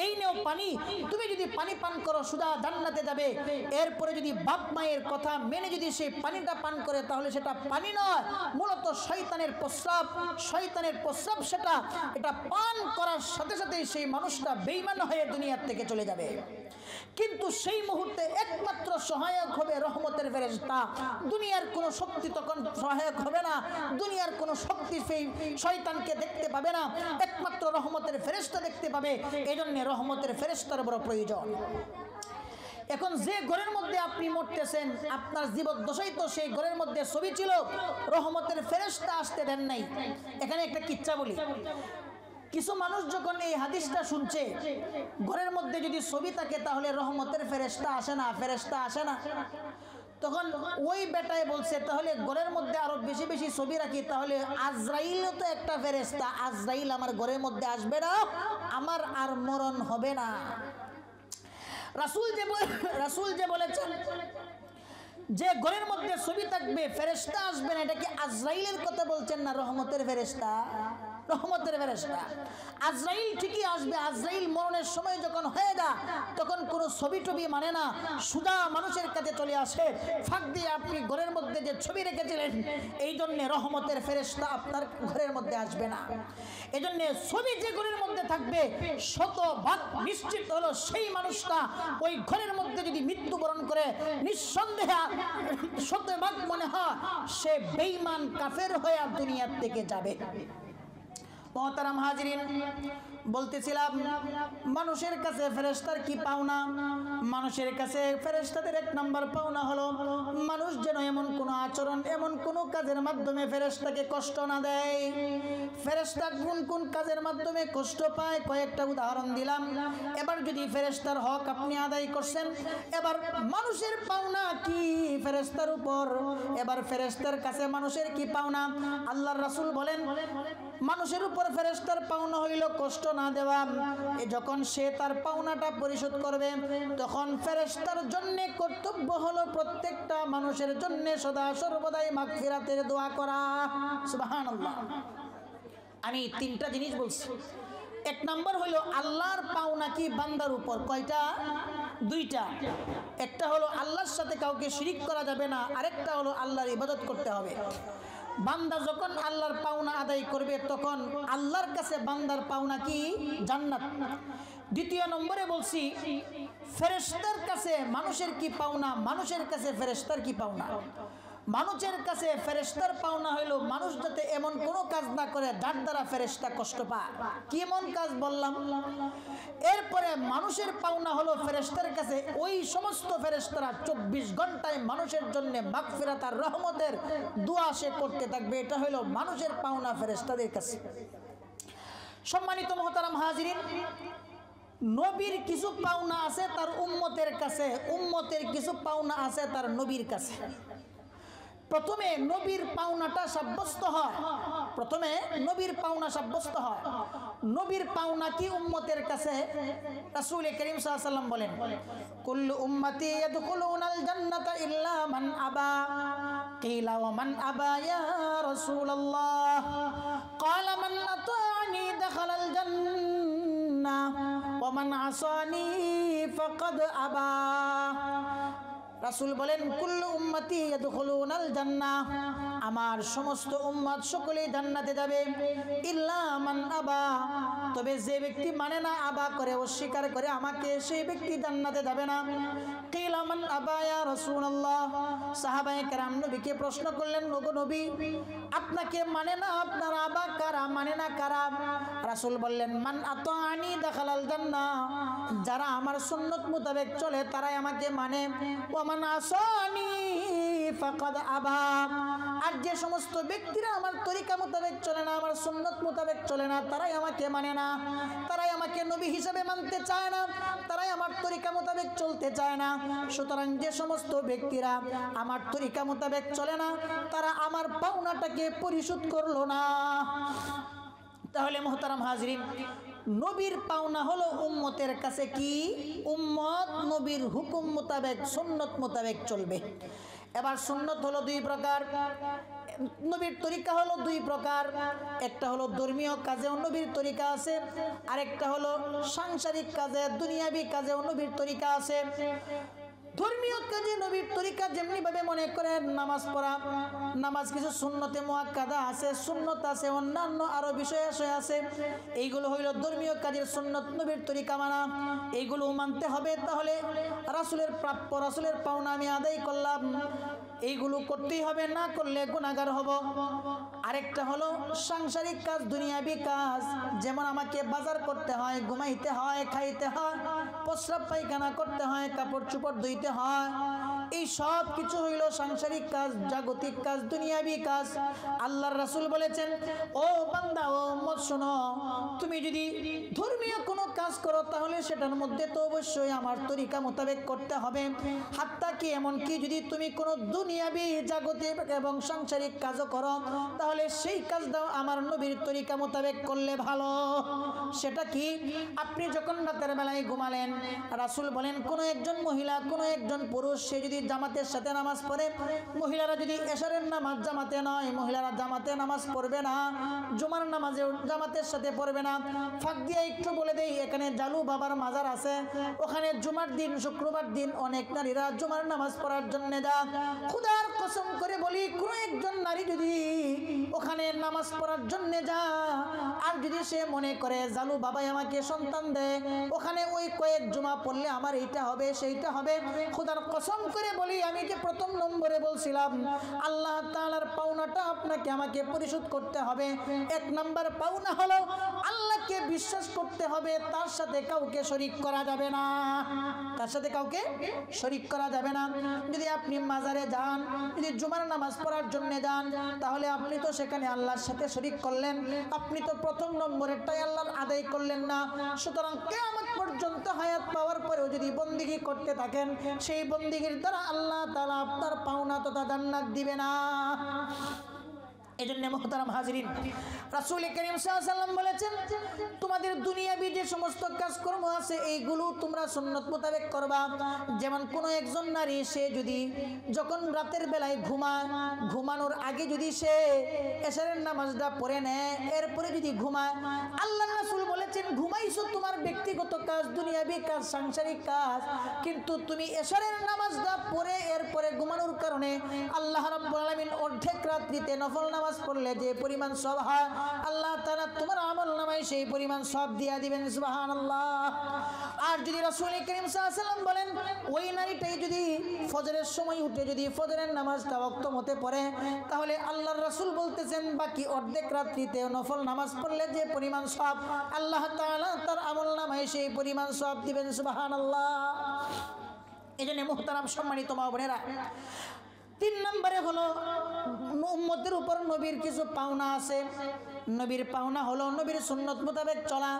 এই নেও পানি, তুমি যদি পানি পান করো সুদা জান্নাতে যাবে। এরপরে যদি বাপ মায়ের কথা মেনে যদি সেই পানিটা পান করে, তাহলে সেটা পানি নয়, মূলত শয়তানের প্রস্রাব, সেটা এটা পান করার সাথে সাথেই সেই মানুষটা বেঈমান হয়ে দুনিয়ার থেকে চলে যাবে। কিন্তু সেই মুহূর্তে একমাত্র সহায়ক হবে রহমতের ফেরেশতা। দুনিয়ার কোনো শক্তি তখন সহায়ক হবে না, দুনিয়ার কোনো শক্তি সেই শয়তানকে দেখতে পাবে না, একমাত্র রহমতের ফেরেশতা দেখতে পাবে। এই জন্য রহমতের ফেরেশতার বড় প্রয়োজন। এখন যে ঘরের মধ্যে আপনি মরতেছেন, আপনার জীবদ্দশায় তো সেই ঘরের মধ্যে ছবি ছিল, রহমতের ফেরেশতা আসতে দেন নাই। এখানে একটা কিচ্ছা বলি, কিছু মানুষ যখন এই হাদিসটা শুনছে, ঘরের মধ্যে যদি ছবি থাকে তাহলে রহমতের ফেরেশতা আসে না, তখন ওই বেটায় বলছে তাহলে ঘরের মধ্যে আরো বেশি বেশি ছবি রাখি, তাহলে আজরাইলও তো একটা ফেরেশতা, আজরাইল আমার ঘরের মধ্যে আসবে না, আমার আর মরণ হবে না। রাসূল যে বলেছেন যে ঘরের মধ্যে ছবি থাকবে ফেরেশতা আসবে না, এটা কি আজরাইলের কথা বলছেন না রহমতের ফেরেশতা? রহমতের ফেরেশতা আজরাইল ঠিকই আসবে। আজরাইল মরণের সময় যখন হয়ে যায় তখন কোনো ছবি টবি মানে না, সুদা মানুষের কাছে চলে আসে। ফাঁক দিয়ে আপনি ঘরের মধ্যে যে ছবি রেখেছিলেন, এই জন্যে রহমতের ফেরেশতা আপনার ঘরের মধ্যে আসবে না। এই জন্যে ছবি যে ঘরের মধ্যে থাকবে শতভাগ নিশ্চিত হলো সেই মানুষটা ওই ঘরের মধ্যে যদি মৃত্যুবরণ করে নিঃসন্দেহে শতভাগ মনে হয় সে বেঈমান কাফের হয়ে দুনিয়া থেকে যাবে। মোহতারাম হাজিরিন, বলতেছিলাম মানুষের কাছে ফেরেশতার কি পাওনা? মানুষের কাছে ফেরেশতাদের এক নাম্বার পাওনা হলো মানুষ যেন এমন কোনো আচরণ, এমন কোনো কাজের মাধ্যমে ফেরেশতাকে কষ্ট না দেয়। ফেরেশতা কোন কোন কাজের মাধ্যমে কষ্ট পায় কয়েকটা উদাহরণ দিলাম। এবার যদি ফেরেশতার হক আপনি আদায় করছেন, এবার মানুষের পাওনা কি ফেরেশতার উপর? এবার ফেরেশতার কাছে মানুষের কি পাওনা? আল্লাহর রাসূল বলেন মানুষের উপর ফেরেশতার পাওনা হইল কষ্ট না দেওয়া। যখন সে তার পাওনাটা পরিশোধ করবে তখন ফেরেশতার জন্য কর্তব্য হলো প্রত্যেকটা মানুষের জন্য সদা সর্বদাই মাগফিরাতের দোয়া করা। সুবহানাল্লাহ। আমি তিনটা জিনিস বলছি। এক নাম্বার হলো আল্লাহর পাওনা কি বান্দার উপর? কয়টা? দুইটা। একটা হলো আল্লাহর সাথে কাউকে শিরিক করা যাবে না, আরেকটা হলো আল্লাহর ইবাদত করতে হবে। বান্দা যখন আল্লাহর পাওনা আদায় করবে তখন আল্লাহর কাছে বান্দার পাওনা কি? জান্নাত। দ্বিতীয় নম্বরে বলছি ফেরেশতার কাছে মানুষের কি পাওনা, মানুষের কাছে ফেরেশতার কি পাওনা। মানুষের কাছে ফেরেশতার পাওনা হইল মানুষ যাতে এমন কোনো কাজ না করে যার দ্বারা ফেরেশতা কষ্ট পায়। কি এমন কাজ বললাম? এরপরে মানুষের পাওনা হলো ফেরেশতার কাছে ওই সমস্ত ফেরেশতারা 24 ঘন্টায় মানুষের জন্য মাগফিরাত আর রহমতের দোয়া সে করতে থাকবে। এটা হলো মানুষের পাওনা ফেরেশতাদের কাছে। সম্মানিত মুহতারাম হাজিরিন, নবীর কিছু পাওনা আছে তার উম্মতের কাছে, উম্মতের কিছু পাওনা আছে তার নবীর কাছে। প্রথমে নবীর পাওনাটা সাব্যস্ত হয়, প্রথমে নবীর পাওনা সাব্যস্ত হয়। নবীর পাওনা কি উম্মতের কাছে? রাসূল করিম সাল্লাল্লাহু আলাইহি ওয়াসাল্লাম বলেন কুল্লু উম্মতি ইয়াদখুলুনাল জান্নাতা ইল্লা মান আবা। কিলা ওয়া মান আবা ইয়া রাসূলুল্লাহ? ক্বালা মান আতা'নি দাখালাল জান্নাহ ওয়া মান আসানি ফাকাদ আবা। রাসূল বলেন কুল্লু উম্মতি ইয়াদখুলুনাল জান্নাহ, আমার সমস্ত উম্মত সকলেই জান্নাতে যাবে, ইল্লা মান আবা, তবে যে ব্যক্তি মানে না, আবা করে, অস্বীকার করে আমাকে, সেই ব্যক্তি জান্নাতে যাবে না। কিলা মান আবা ইয়া রাসূলুল্লাহ? সাহাবায়ে কেরাম নবীকে প্রশ্ন করলেন, ওগো নবী আপনাকে মানে না আপনার আবা কারা, মানে না কারা? রাসূল বললেন মান আতা'নি দাখালাল জান্নাহ, যারা আমার সুন্নাত মোতাবেক চলে তারাই আমাকে মানে, ওয়া মান আসানি ফাকাদ আবা, আর যে সমস্ত ব্যক্তিরা আমার তরিকা মোতাবেক চলে না, আমার সুন্নাত মোতাবেক চলে না, তারাই আমাকে মানে না, তারাই আমাকে নবী হিসেবে মানতে চায় না, তারাই আমার তরিকা মোতাবেক চলতে চায় না। সুতরাং যে সমস্ত ব্যক্তিরা আমার তরিকা মোতাবেক চলে না তারা আমার পাওনাটাকে পরিশোধ করলো না। তাহলে মুহতারাম হাজরিন, নবীর পাওনা হলো উম্মতের কাছে কি? উম্মত নবীর হুকুম মোতাবেক সুন্নত মোতাবেক চলবে। এবার সুন্নত হলো দুই প্রকার, নবীর তরিকা হলো দুই প্রকার। একটা হলো ধর্মীয় কাজেও নবীর তরিকা আছে, আরেকটা হলো সাংসারিক কাজে দুনিয়াবি কাজেও নবীর তরিকা আছে। ধর্মীয় কাজে নবীর তরিকা যেমনি ভাবে মনে করেন নামাজ পড়া, নামাজ কিছু সুন্নতে মুআক্কাদা আছে, সুন্নত আছে, অন্যান্য আরো বিষয় আছে, এইগুলো হইল ধর্মীয় কাজের সুন্নত, নবীর তরিকা মানা, এইগুলো মানতে হবে। তাহলে রাসূলের প্রাপ্য, রাসূলের পাওনা আমি আদায় করলাম, এইগুলো করতেই হবে, না করলে গুনাহগার হব। আরেকটা হলো সাংসারিক কাজ, দুনিয়াবি কাজ, যেমন আমাকে বাজার করতে হয়, ঘুমাইতে হয়, খাইতে হয়, প্রস্রাব পায়খানা করতে হয়, কাপড় চোপড় ধুইতে হয়, এই সব কিছু হইল সাংসারিক কাজ, জাগতিক কাজ, দুনিয়াবি কাজ। আল্লাহর রাসূল বলেছেন, ও বান্দা, ও উম্মত শোনো, তুমি যদি ধর্মীয় কোনো কাজ করো তাহলে সেটার মধ্যে তো অবশ্যই আমার তরিকা মোতাবেক করতে হবে। হাত্তা কি এমনকি যদি তুমি কোনো দুনিয়াবি, জাগতিক এবং সাংসারিক কাজও করো তাহলে সেই কাজটাও আমার নবীর তরিকা মোতাবেক করলে ভালো। সেটা কি? আপনি যখন রাতের বেলায় ঘুমালেন, রাসূল বলেন কোনো একজন মহিলা, কোনো একজন পুরুষ সে যদি জামাতের সাথে নামাজ পড়ে, মহিলারা যদি এশারের নামাজ জামাতে নয়, মহিলারা জামাতে নামাজ পড়বে না, জুমার নামাজেও জামাতের সাথে পড়বে না। ফাঁক দিয়ে একটু বলে দেই, এখানে জালু বাবার মাজার আছে, ওখানে জুমার দিন, শুক্রবার দিন অনেক নারীরা জুমার নামাজ পড়ার জন্য যায়। খোদার কসম করে বলি, কোনো একজন নারী যদি ওখানে নামাজ পড়ার জন্য যায় আর যদি সে মনে করে জালু বাবাই আমাকে সন্তান দেয়, ওখানে ওই কয়েক জুমা পড়লে আমার এইটা হবে সেইটা হবে, খোদার কসম করে বলি, আমি যে প্রথম নম্বরে বলছিলাম আল্লাহ তাআলার পাওনাটা আপনাকে আমাকে পরিশোধ করতে হবে। এক নাম্বার পাওনা হলো আল্লাহকে বিশ্বাস করতে হবে, তার সাথে কাউকে শরীক করা যাবে না, তার সাথে কাউকে শরীক করা যাবে না। যদি আপনি মাজারে যান, যদি জুমার নামাজ পড়ার জন্য যান, তাহলে আপনি তো সেখানে আল্লাহর সাথে শরীক করলেন, আপনি তো প্রথম নম্বরেরটাই আল্লাহর আদায় করলেন না। সুতরাং কিয়ামত পর্যন্ত হায়াত পাওয়ার পরেও যদি বন্দিগি করতে থাকেন, সেই বন্দিগির দ্বারা আল্লাহ তাআলা আপনার পাওনা তথা জান্নাত দিবে না। এজন্য মুহতারাম হাজিরিন, রাসূল করিম সাল্লাল্লাহু আলাইহি ওয়াসাল্লাম বলেছেন, তোমাদের দুনিয়াবি যে সমস্ত কাজকর্ম আছে এইগুলো তোমরা সুন্নত মোতাবেক করবা। যেমন কোনো একজন নারী সে যদি যখন রাতের বেলায় ঘুমায়, ঘুমানোর আগে যদি সে এশারের নামাজটা পড়ে নেয়, এরপরে যদি ঘুমায়, আল্লাহর রাসূল বলেছেন, ঘুমাইছো তোমার ব্যক্তিগত কাজ, দুনিয়াবি কাজ, সাংসারিক কাজ, কিন্তু তুমি এশারের নামাজটা পড়ে এরপরে ঘুমানোর কারণে আল্লাহ রাব্বুল আলামিন অর্ধেক রাত্রিতে নফল নামাজ পড়লে যে পরিমাণ সওয়াব হয়, আল্লাহ তাআলা তোমার আমলনামায় সেই পরিমাণ সওয়াব দিয়া দিবেন। সুবহানাল্লাহ। আর যদি রাসূল করিম সাল্লাল্লাহু আলাইহি ওয়াসাল্লাম বলেন, ওই নারীটাই যদি ফজরের সময় উঠে যদি ফজরের নামাজটা ওয়াক্ত মতে পড়ে, তাহলে আল্লাহর রাসূল বলতেছেন বাকি অর্ধেক রাত্রিতে নফল নামাজ পড়লে যে পরিমাণ সওয়াব, আল্লাহ তাআলা তার আমলনামায় সেই পরিমাণ সওয়াব দিবেন। সুবহানাল্লাহ। এজন্য মুহতারাম সম্মানিত মা বোনেরা, 3 নম্বরে হলো উম্মতের উপর নবীর কিছু পাওনা আছে। নবীর পাওনা হলো নবীর সুন্নত মোতাবেক চলা।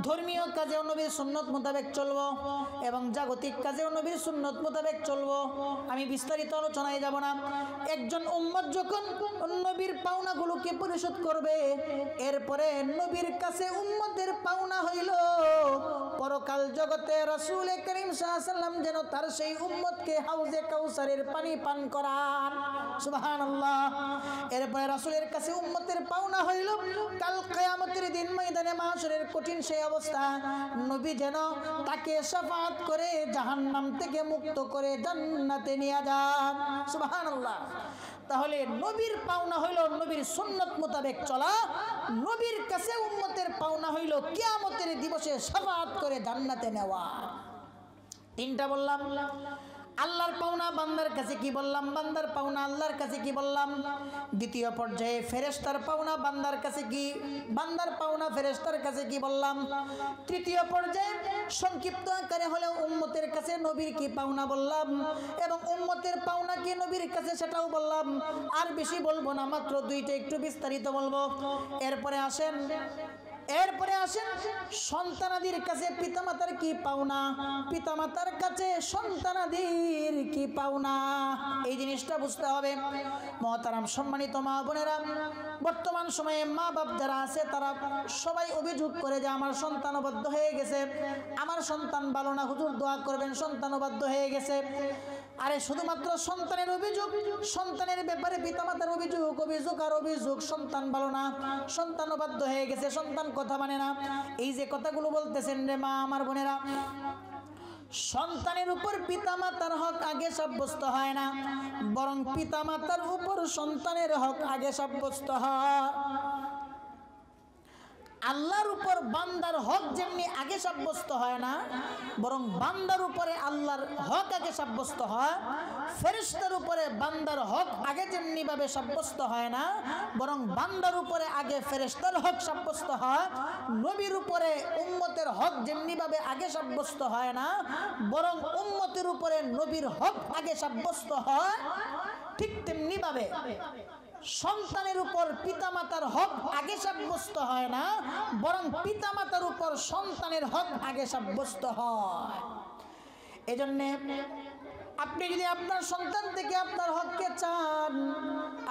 ধর্মীয় কাজেও নবীর সুন্নত মোতাবেক চলবো এবং জাগতিক কাজেও নবীর সুন্নত মোতাবেক চলবো। আমি বিস্তারিত আলোচনায় যাব না। একজন উম্মত যখন নবীর পাওনাগুলোকে পরিশোধ করবে, এরপরে নবীর কাছে উম্মতের পাওনা হইল পরকাল জগতে রাসূল করিম সাল্লাল্লাহু আলাইহি ওয়াসাল্লাম যেন তার সেই উম্মতকে হাউজে কাউসারের পানি পান করান। সুবহানাল্লাহ। এরপরে রাসূলের কাছে উম্মতের পাওনা হইল কাল কিয়ামতের দিন ময়দানে মাহশরের কঠিন সেই অবস্থা, নবী যেন তাকে শাফাআত করে জাহান্নাম থেকে মুক্ত করে জান্নাতে নিয়ে যান। সুবহানাল্লাহ। তাহলে নবীর পাওনা হইল নবীর সুন্নত মোতাবেক চলা, নবীর কাছে উম্মতের পাওনা হইল কিয়ামতের দিবসে শাফাআত করে জান্নাতে নেওয়া। 3টা বললাম। আল্লাহর পাওনা বান্দার কাছে কি বললাম, বান্দার পাওনা আল্লাহর কাছে কি বললাম। দ্বিতীয় পর্যায়ে ফেরেশতার পাওনা বান্দার কাছে কি, বান্দার পাওনা ফেরেশতার কাছে কি বললাম। তৃতীয় পর্যায়ে সংক্ষিপ্ত আকারে হলেও উম্মতের কাছে নবীর কি পাওনা বললাম এবং উম্মতের পাওনা কি নবীর কাছে সেটাও বললাম। আর বেশি বলবো না, মাত্র 2টা একটু বিস্তারিত বলবো। এরপরে আসেন সন্তানাদির কাছে পিতামাতার কি পাওনা, পিতামাতার কাছে সন্তানাদির কি পাওনা, এই জিনিসটা বুঝতে হবে। মহতারাম সম্মানিত মা বোনেরা, বর্তমান সময়ে মা বাপ যারা আছে তারা সবাই অভিযোগ করে যে আমার সন্তান অবাধ্য হয়ে গেছে, আমার সন্তান ভালো না, হুজুর দোয়া করবেন, সন্তান অবাধ্য হয়ে গেছে। আরে শুধুমাত্র সন্তানের অভিযোগ, সন্তানের ব্যাপারে পিতামাতার অভিযোগ, অভিযোগ আর অভিযোগ, সন্তান ভালো না, সন্তান অবাধ্য হয়ে গেছে, সন্তান কথা মানে না, এই যে কথাগুলো বলতেছেন রে মা আমার বোনেরা, সন্তানের উপর পিতামাতার হক আগে সাব্যস্ত হয় না, বরং পিতামাতার উপর সন্তানের হক আগে সাব্যস্ত হয়। আল্লাহর উপর বান্দার হক যেমনি আগে সাব্যস্ত হয় না, বরং বান্দার উপরে আল্লাহর হক আগে সাব্যস্ত হয়। ফেরেশতার উপরে বান্দার হক আগে যেমনি ভাবে সাব্যস্ত হয় না, বরং বান্দার উপরে আগে ফেরেশতার হক সাব্যস্ত হয়। নবীর উপরে উম্মতের হক যেমনি ভাবে আগে সাব্যস্ত হয় না, বরং উম্মতের উপরে নবীর হক আগে সাব্যস্ত হয়। ঠিক তেমনি ভাবে সন্তানের উপর পিতামাতার হক আগে সাব্যস্ত হয় না, বরং পিতামাতার উপর সন্তানের হক আগে সাব্যস্ত হয়। এজন্য আপনি যদি আপনার সন্তান থেকে আপনার হককে চান,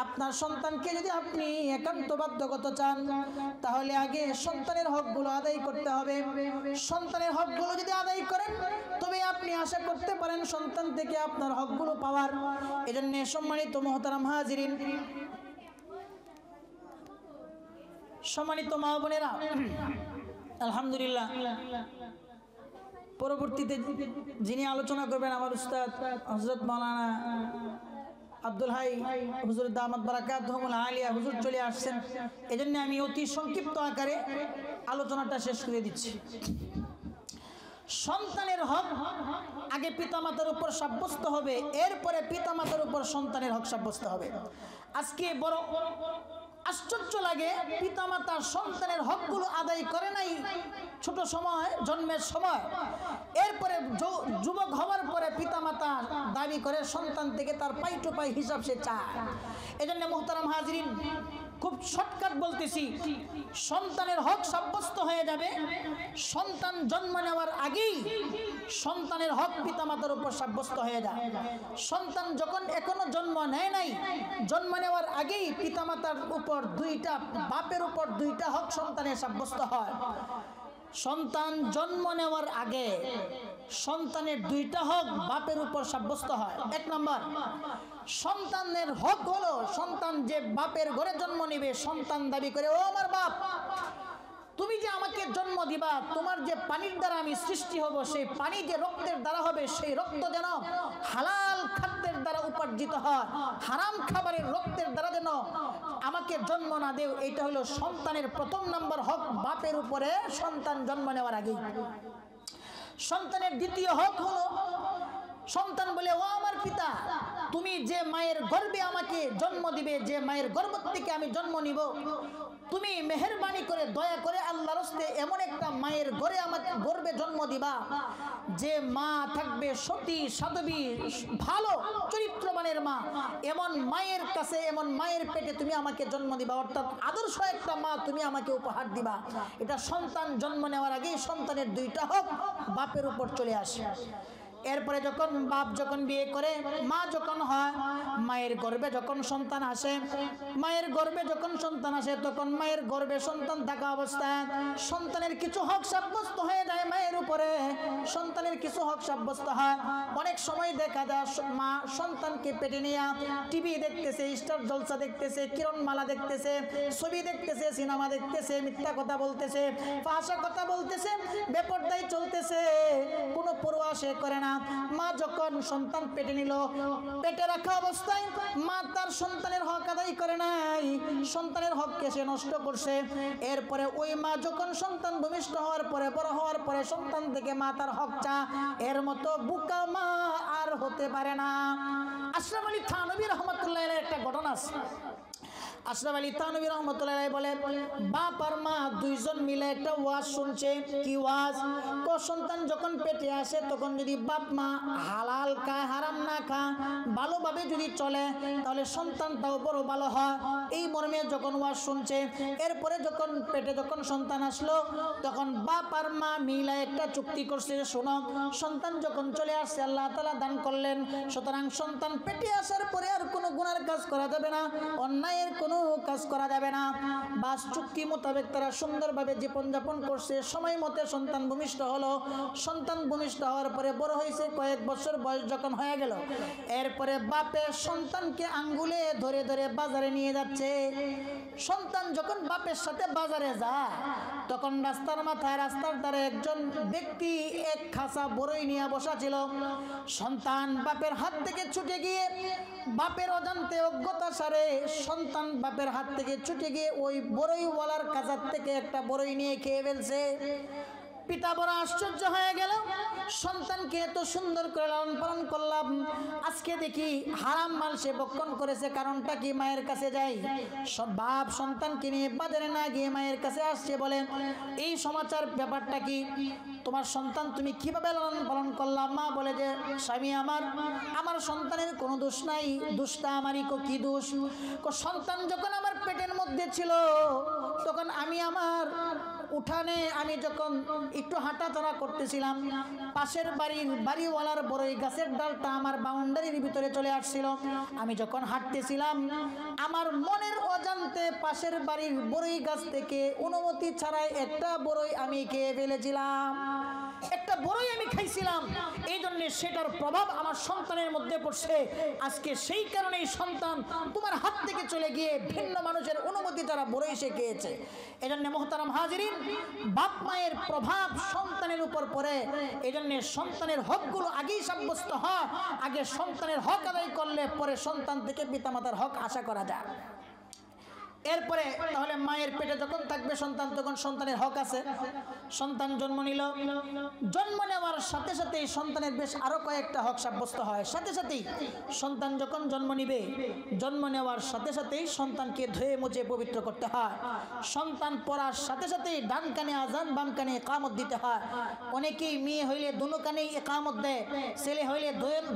আপনার সন্তানকে যদি আপনি একান্ত বাধ্যগত চান, তাহলে আগে সন্তানের হকগুলো আদায় করতে হবে। সন্তানের হকগুলো যদি আদায় করেন, তবে আপনি আশা করতে পারেন সন্তান থেকে আপনার হকগুলো পাওয়ার। এজন্য সম্মানিত মুহতারাম হাজিরিন, সম্মানিত মা বোনেরা, আলহামদুলিল্লাহ, পরবর্তীতে যিনি আলোচনা করবেন আমার উস্তাদ হযরত মাওলানা আব্দুল হাই হুজুর দামাত বারাকাতুহুল আলিয়া হুজুর চলে আসছেন। এজন্য আমি অতি সংক্ষিপ্ত আকারে আলোচনাটা শেষ করে দিচ্ছি। সন্তানের হক আগে পিতামাতার উপর সাব্যস্ত হবে, এরপরে পিতামাতার উপর সন্তানের হক সাব্যস্ত হবে। আজকে বড় আশ্চর্য লাগে, পিতামাতা সন্তানের হকগুলো আদায় করে নাই ছোট সময়, জন্মের সময়। এরপরে যুবক হওয়ার পরে পিতামাতা দাবি করে সন্তান থেকে তার পাই টু পাই হিসাব সে চায়। এজন্য মুহতারাম হাজিরিন, খুব শর্টকাট বলতেছি, সন্তানের হক সাব্যস্ত হয়ে যাবে সন্তান জন্ম নেওয়ার আগেই। সন্তানের হক পিতামাতার উপর সাব্যস্ত হয়ে যায়। সন্তান যখন এখনো জন্ম নেয় নাই, জন্ম নেওয়ার আগেই পিতামাতার উপর দুইটা, বাপের উপর দুইটা হক সন্তানের সাব্যস্ত হয়। সন্তান জন্ম নেওয়ার আগে সন্তানের দুইটা হক বাপের উপর সাব্যস্ত হয়। এক নম্বর, সন্তানের হক হলো, সন্তান যে বাপের ঘরে জন্ম নেবে, সন্তান দাবি করে, ও আমার বাপ, তুমি যে আমাকে জন্ম দিবা, তোমার যে পানির দ্বারা আমি সৃষ্টি হব, সেই পানি যে রক্তের দ্বারা হবে, সেই রক্ত যেন হালাল খাদ্যের দ্বারা উপার্জিত হয়, হারাম খাবারের রক্তের দ্বারা যেন আমাকে জন্ম না দেও। এটা হলো সন্তানের প্রথম নম্বর হক বাপের উপরে সন্তান জন্ম নেওয়ার আগেই। সন্তানের দ্বিতীয় হক হলো, সন্তান বলে, ও আমার পিতা, তুমি যে মায়ের গর্ভে আমাকে জন্ম দিবে, যে মায়ের গর্ভ থেকে আমি জন্ম নিব, তুমি মেহেরবানি করে দয়া করে আল্লাহর রাস্তে এমন একটা মায়ের ঘরে আমাকে গর্ভে জন্ম দিবা, যে মা থাকবে সতী সাধবী, ভালো চরিত্রবানের মা। এমন মায়ের কাছে, এমন মায়ের পেটে তুমি আমাকে জন্ম দিবা, অর্থাৎ আদর্শ একটা মা তুমি আমাকে উপহার দিবা। এটা সন্তান জন্ম নেওয়ার আগেই সন্তানের দুইটা হক বাপের উপর চলে আসে। এরপরে যখন বাপ যখন বিয়ে করে, মা যখন হয়, মায়ের গর্ভে যখন সন্তান আসে, মায়ের গর্ভে যখন সন্তান আসে, তখন মায়ের গর্ভে সন্তান থাকা অবস্থায় সন্তানের কিছু হক সাব্যস্ত হয়ে যায় মায়ের উপরে। সন্তানের কিছু হক সাব্যস্ত হয়। অনেক সময় দেখা যায় মা সন্তানকে পেটে নিয়ে টিভি দেখতেছে, স্টার জলসা দেখতেছে, কিরণমালা দেখতেছে, ছবি দেখতেছে, সিনেমা দেখতেছে, মিথ্যা কথা বলতেছে, ফাঁসা কথা বলতেছে, বেপরদায় চলতেছে, কোনো পরোয়া সে করে না। মা যখন সন্তান পেটে নিল, পেটে রাখা অবস্থায় মা তার সন্তানের হক আদায় করে নাই, সন্তানের হককে সে নষ্ট করছে। এরপরে ওই মা যখন সন্তান ভূমিষ্ঠ হওয়ার পরে, বড় হওয়ার পরে সন্তান থেকে মা তার হক চা, এর মতো বুকা মা আর হতে পারে না। আশরাফ আলী থানভী রহমতুল্লাহ আলাইহির একটা ঘটনা আছে। আশরাফ আলী থানভী রহমতুল্লাহ আলাইহি বলে, বাপ আর মা দুইজন মিলে একটা ওয়াজ শুনছে। কি ওয়াজ? সন্তান যখন পেটে আসে, তখন যদি বাপ মা হালাল খায়, হারাম না খায়, ভালোভাবে যদি চলে, তাহলে সন্তানটাও বড় ভালো হয়। এই মর্মে যখন ওয়াজ শুনছে, এরপরে যখন পেটে যখন সন্তান আসলো, তখন বাপ আর মা মিলে একটা চুক্তি করছে, শোনো, সন্তান যখন চলে আসছে, আল্লাহ তাআলা দান করলেন, সুতরাং সন্তান পেটে আসার পরে আর কোনো গুনার কাজ করা যাবে না, অন্যায়ের কোনো কাজ করা যাবে না। বাস চুক্তি মোতাবেক তারা সুন্দরভাবে জীবনযাপন করছে। সময় মতে সন্তান ভূমিষ্ঠ হলো। সন্তান ভূমিষ্ঠ হওয়ার পরে বড় হয়েছে, কয়েক বছর বয়স যখন হয়ে গেল, এরপরে বাপে সন্তানকে আঙ্গুলে ধরে ধরে বাজারে নিয়ে যাচ্ছে। সন্তান যখন বাপের সাথে বাজারে যায় তখন রাস্তার মাথায় রাস্তার ধারে একজন ব্যক্তি এক খাসা বড়ই নিয়ে বসা ছিল। সন্তান বাপের হাত থেকে ছুটে গিয়ে বাপের অজান্তে অজ্ঞতা সারে সন্তান বাপের হাত থেকে ছুটে গিয়ে ওই বড়ইওয়ালার কাছার থেকে একটা বড়ই নিয়ে খেয়ে ফেলছে। পিতা বড় আশ্চর্য হয়ে গেল, সন্তানকে এত সুন্দর করে লালন পালন করলাম, আজকে দেখি হারাম মাল সে ভক্ষণ করেছে। কারণটা কি? মায়ের কাছে যাই, সব বাপ সন্তানকে নিয়ে বাজারে না গিয়ে মায়ের কাছে আসছে, বলে এই সমাচার ব্যাপারটা কি? তোমার সন্তান তুমি কিভাবে লালন পালন করলাম? মা বলে যে স্বামী আমার সন্তানের কোনো দোষ নাই, দোষটা আমারই। কি দোষ? সন্তান যখন আমার পেটের মধ্যে ছিল তখন আমি আমার উঠানে আমি যখন একটু হাঁটাচলা করতেছিলাম, পাশের বাড়িওয়ালার বড়ই গাছের ডালটা আমার বাউন্ডারির ভিতরে চলে আসছিল। আমি যখন হাঁটতেছিলাম আমার মনের অজান্তে পাশের বাড়ির বড়ই গাছ থেকে অনুমতি ছাড়াই একটা বড়ই আমি খেয়ে ফেলেছিলাম। একটা বড়ই আমি খাইছিলাম, এই জন্য সেটার প্রভাব আমার সন্তানের মধ্যে পড়ছে। আজকে সেই কারণেই সন্তান তোমার হাত থেকে চলে গিয়ে ভিন্ন মানুষের অনুমতি ছাড়া বড়ই সে খেয়েছে। এই জন্য মোহতারাম হাজিরিন, বাপ মায়ের প্রভাব সন্তানের উপর পড়ে। এই জন্য সন্তানের হকগুলো আগেই সাব্যস্ত হয়। আগে সন্তানের হক আদায় করলে পরে সন্তান থেকে পিতামাতার হক আশা করা যায়। এরপরে তাহলে মায়ের পেটে যখন থাকবে সন্তান তখন সন্তানের হক আছে। সন্তান জন্ম নিল, জন্ম নেওয়ার সাথে সাথেই সন্তানের বেশ আরো কয়েকটা হক সাব্যস্ত হয়। সাথে সাথেই সন্তান যখন জন্ম নিবে, জন্ম নেওয়ার সাথে সাথেই সন্তানকে ধুয়ে মুছে পবিত্র করতে হয়। সন্তান পড়ার সাথে সাথেই ডান কানে আজান বাম কানে ইকামত দিতে হয়। অনেকেই মেয়ে হইলে দুনো কানেই ইকামত দেয়, ছেলে হইলে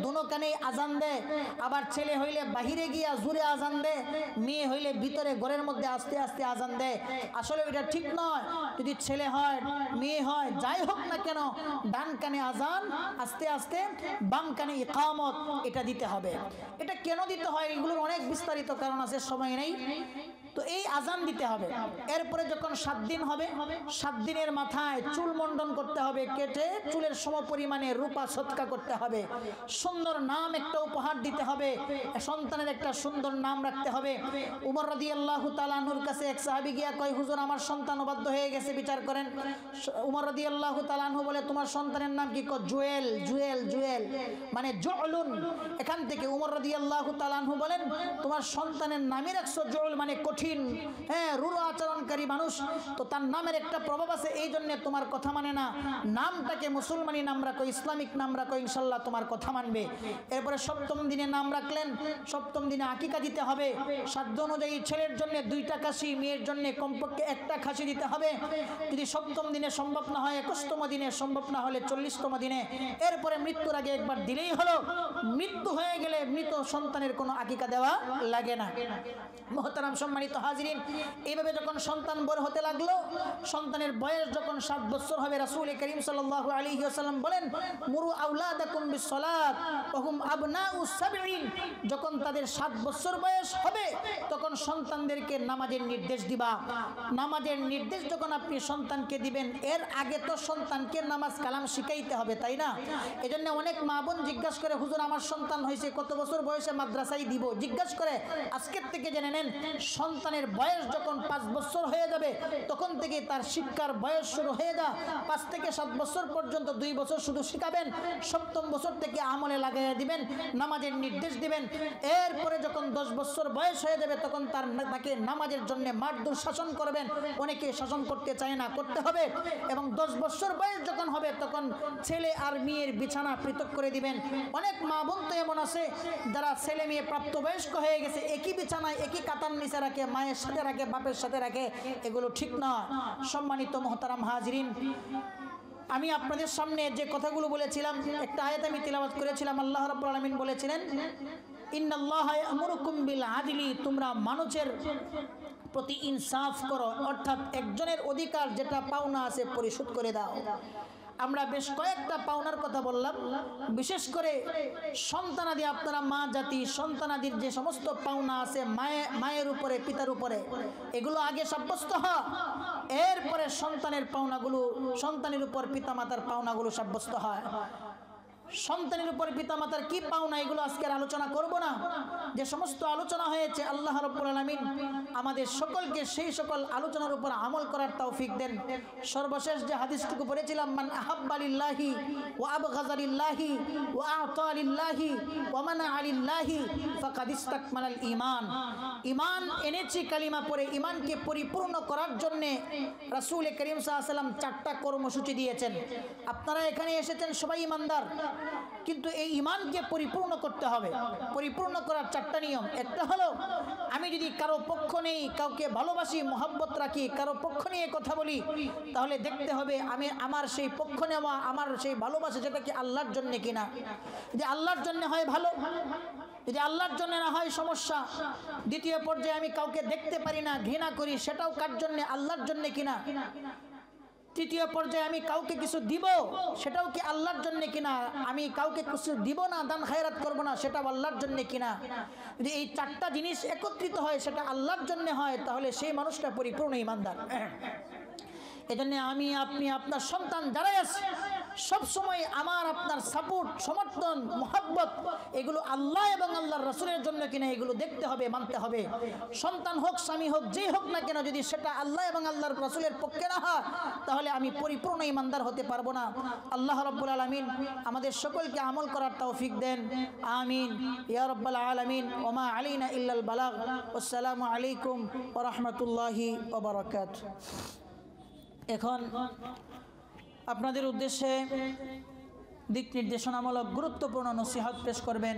দুনো কানেই আজান দেয়, আবার ছেলে হইলে বাহিরে গিয়া জুড়ে আজান দেয়, মেয়ে হইলে ভিতরে ঘরের মধ্যে আস্তে আস্তে আজান দেয়। আসলে এটা ঠিক নয়। যদি ছেলে হয় মেয়ে হয় যাই হোক না কেন, ডান কানে আজান আস্তে আস্তে বাম কানে ইকামত এটা দিতে হবে। এটা কেন দিতে হয় এগুলোর অনেক বিস্তারিত কারণ আছে, সময় নেই। তো এই আজান দিতে হবে। এরপরে যখন 7 দিন হবে, 7 দিনের মাথায় চুল মন্ডন করতে হবে, কেটে চুলের সমপরিমাণে রূপা সৎকা করতে হবে। সুন্দর নাম একটা উপহার দিতে হবে, সন্তানের একটা সুন্দর নাম রাখতে হবে। উমর রাদিয়াল্লাহু তাআলা আনহুর কাছে এক সাহাবী গিয়া কয়, হুজুর আমার সন্তান অবাধ্য হয়ে গেছে, বিচার করেন। উমর রাদিয়াল্লাহু তাআলা আনহু বলে, তোমার সন্তানের নাম কি? জুয়েল। জুয়েল জুয়েল মানে জুলুন। এখান থেকে উমর রাদিয়াল্লাহু তাআলা আনহু বলেন, তোমার সন্তানের নামই রাখছো জুল মানে কঠিন, হ্যাঁ, রূঢ় আচরণকারী মানুষ, তো তার নামের একটা প্রভাব আছে, এই জন্য তোমার কথা মানে না। নামটাকে মুসলমানি নাম রাখো, ইসলামিক নাম রাখো, ইনশাল্লাহ তোমার কথা মানবে। এরপরে 7ম দিনে নাম রাখলেন। 7ম দিনে আকিকা দিতে হবে। সাধ্য অনুযায়ী ছেলের জন্য 2টা খাসি, মেয়ের জন্য কমপক্ষে 1টা খাসি দিতে হবে। যদি 7ম দিনে সম্ভব না হয়, 21তম দিনে সম্ভব না হলে 40তম দিনে। এরপরে মৃত্যুর আগে একবার দিলেই হলো। মৃত্যু হয়ে গেলে মৃত সন্তানের কোনো আকিকা দেওয়া লাগে না। মুহতারাম সম্মানিত হাজিরিন, এইভাবে যখন সন্তান বড় হতে লাগলো, সন্তানের বয়স যখন 7 বছর হবে, রাসূল করিম সাল্লাল্লাহু আলাইহি ওয়াসাল্লাম বলেন, মুরু আওলাদাকুম বিসসালাত ওয়া হুম আবনাউ সাবঈন। যখন তাদের 7 বছর বয়স হবে তখন সন্তানদেরকে নামাজের নির্দেশ দিবা। নামাজের নির্দেশ যখন আপনি সন্তানকে দিবেন, এর আগে তো সন্তানকে নামাজ কালাম শিখাইতে হবে, তাই না? এজন্য অনেক মা বোন জিজ্ঞাসা করে, হুজুর আমার সন্তান হয়েছে, কত বছর বয়সে মাদ্রাসায় দিব? জিজ্ঞাসা করে আজকের থেকে জেনে নেন, সন্তানের বয়স যখন 5 বছর হয়ে যাবে তখন থেকে তার শিক্ষার বয়স শুরু হয়ে যায়। 5 থেকে 7 বছর পর্যন্ত 2 বছর শুধু শিখাবেন, 7ম বছর থেকে আমলে লাগাইয়া দিবেন, নামাজের নির্দেশ দিবেন। এরপরে যখন 10 বছর বয়স হয়ে যাবে তখন তাকে নামাজের জন্য মারধর শাসন করবেন। অনেকে শাসন করতে চায় না, করতে হবে। এবং 10 বছর বয়স যখন হবে তখন ছেলে আর মেয়ের বিছানা পৃথক করে দিবেন। অনেক মা বোন তো এমন আছে যারা ছেলে মেয়ে প্রাপ্তবয়স্ক হয়ে গেছে, একই বিছানায় একই কাতার নিচে রাখে, মায়ের সাথে রাখে, বাপের সাথে রাখে, এগুলো ঠিক না। সম্মানিত মুহতারাম হাজিরিন, আমি আপনাদের সামনে যে কথাগুলো বলেছিলাম, একটা আয়াত আমি তিলাওয়াত করেছিলাম। আল্লাহ রাব্বুল আলামিন বলেছিলেন, ইন্নাল্লাহা ইয়ামুরুকুম বিল আদলি, তোমরা মানুষের প্রতি ইনসাফ করো, অর্থাৎ একজনের অধিকার যেটা পাওনা আছে পরিশোধ করে দাও। আমরা বেশ কয়েকটা পাওনার কথা বললাম, বিশেষ করে সন্তানাদি, আপনারা মা জাতি, সন্তানাদির যে সমস্ত পাওনা আছে মায়ের উপরে, পিতার উপরে, এগুলো আগে সাব্যস্ত হয়। এরপরে সন্তানের পাওনাগুলো, সন্তানের উপর পিতামাতার পাওনাগুলো সাব্যস্ত হয়। সন্তানের উপর পিতামাতার কি পাওনা, এগুলো আজকের আলোচনা করব না। যে সমস্ত আলোচনা হয়েছে আল্লাহ রাব্বুল আলামিন আমাদের সকলকে সেই সকল আলোচনার উপর আমল করার তৌফিক দেন। সর্বশেষ যে হাদিসটুকু পড়েছিলাম, মান আহাব্বা লিল্লাহি ওয়া আবগাযা লিল্লাহি ওয়া আ'তা লিল্লাহি ওয়া মানা'a লিল্লাহি ফাকাদ ইসতাকমালাল ঈমান। ঈমান এনেছি কালিমা পড়ে, ঈমানকে পরিপূর্ণ করার জন্য রাসূল করিম সাল্লাল্লাহু আলাইহি ওয়াসাল্লাম 4টা কর্মসূচি দিয়েছেন। আপনারা এখানে এসেছেন সবাই ঈমানদার, কিন্তু এই ঈমানকে পরিপূর্ণ করতে হবে। পরিপূর্ণ করার 4টা নিয়ম। একটা হলো, আমি যদি কারো পক্ষ নেই, কাউকে ভালোবাসি, মহব্বত রাখি, কারো পক্ষ নিয়ে কথা বলি, তাহলে দেখতে হবে আমি আমার সেই পক্ষ নেওয়া, আমার সেই ভালোবাসা যেটা কি আল্লাহর জন্য কিনা। যদি আল্লাহর জন্য হয় ভালো, যদি আল্লাহর জন্য না হয় সমস্যা। দ্বিতীয় পর্যায়ে, আমি কাউকে দেখতে পারি না, ঘৃণা করি, সেটাও কার জন্য, আল্লাহর জন্য কিনা। তৃতীয় পর্যায়ে, আমি কাউকে কিছু দিব, সেটাও কি আল্লাহর জন্য কিনা। আমি কাউকে কিছু দিব না, দান খায়রাত করব না, সেটাও আল্লাহর জন্য কিনা। যদি এই 4টা জিনিস একত্রিত হয়, সেটা আল্লাহর জন্য হয়, তাহলে সেই মানুষটা পরিপূর্ণ ঈমানদার। এজন্য আমি, আপনি, আপনার সন্তান যারাই আছে, সবসময় আমার আপনার সাপোর্ট, সমর্থন, মহব্বত এগুলো আল্লাহ এবং আল্লাহর রাসূলের জন্য কিনা, এগুলো দেখতে হবে, মানতে হবে। সন্তান হোক, স্বামী হোক, যেই হোক না কেন, যদি সেটা আল্লাহ এবং আল্লাহর রাসূলের পক্ষে না হয়, তাহলে আমি পরিপূর্ণ ঈমানদার হতে পারবো না। আল্লাহ রাব্বুল আলামিন আমাদের সকলকে আমল করার তৌফিক দেন। আমিন ইয়া রাব্বাল আলামিন। ওয়া মা আলাইনা ইল্লাল বালাগ। আসসালামু আলাইকুম ওয়া রাহমাতুল্লাহি ওয়া বারাকাতুহু। এখন আপনাদের উদ্দেশ্যে দিক নির্দেশনামূলক গুরুত্বপূর্ণ নসিহত পেশ করবেন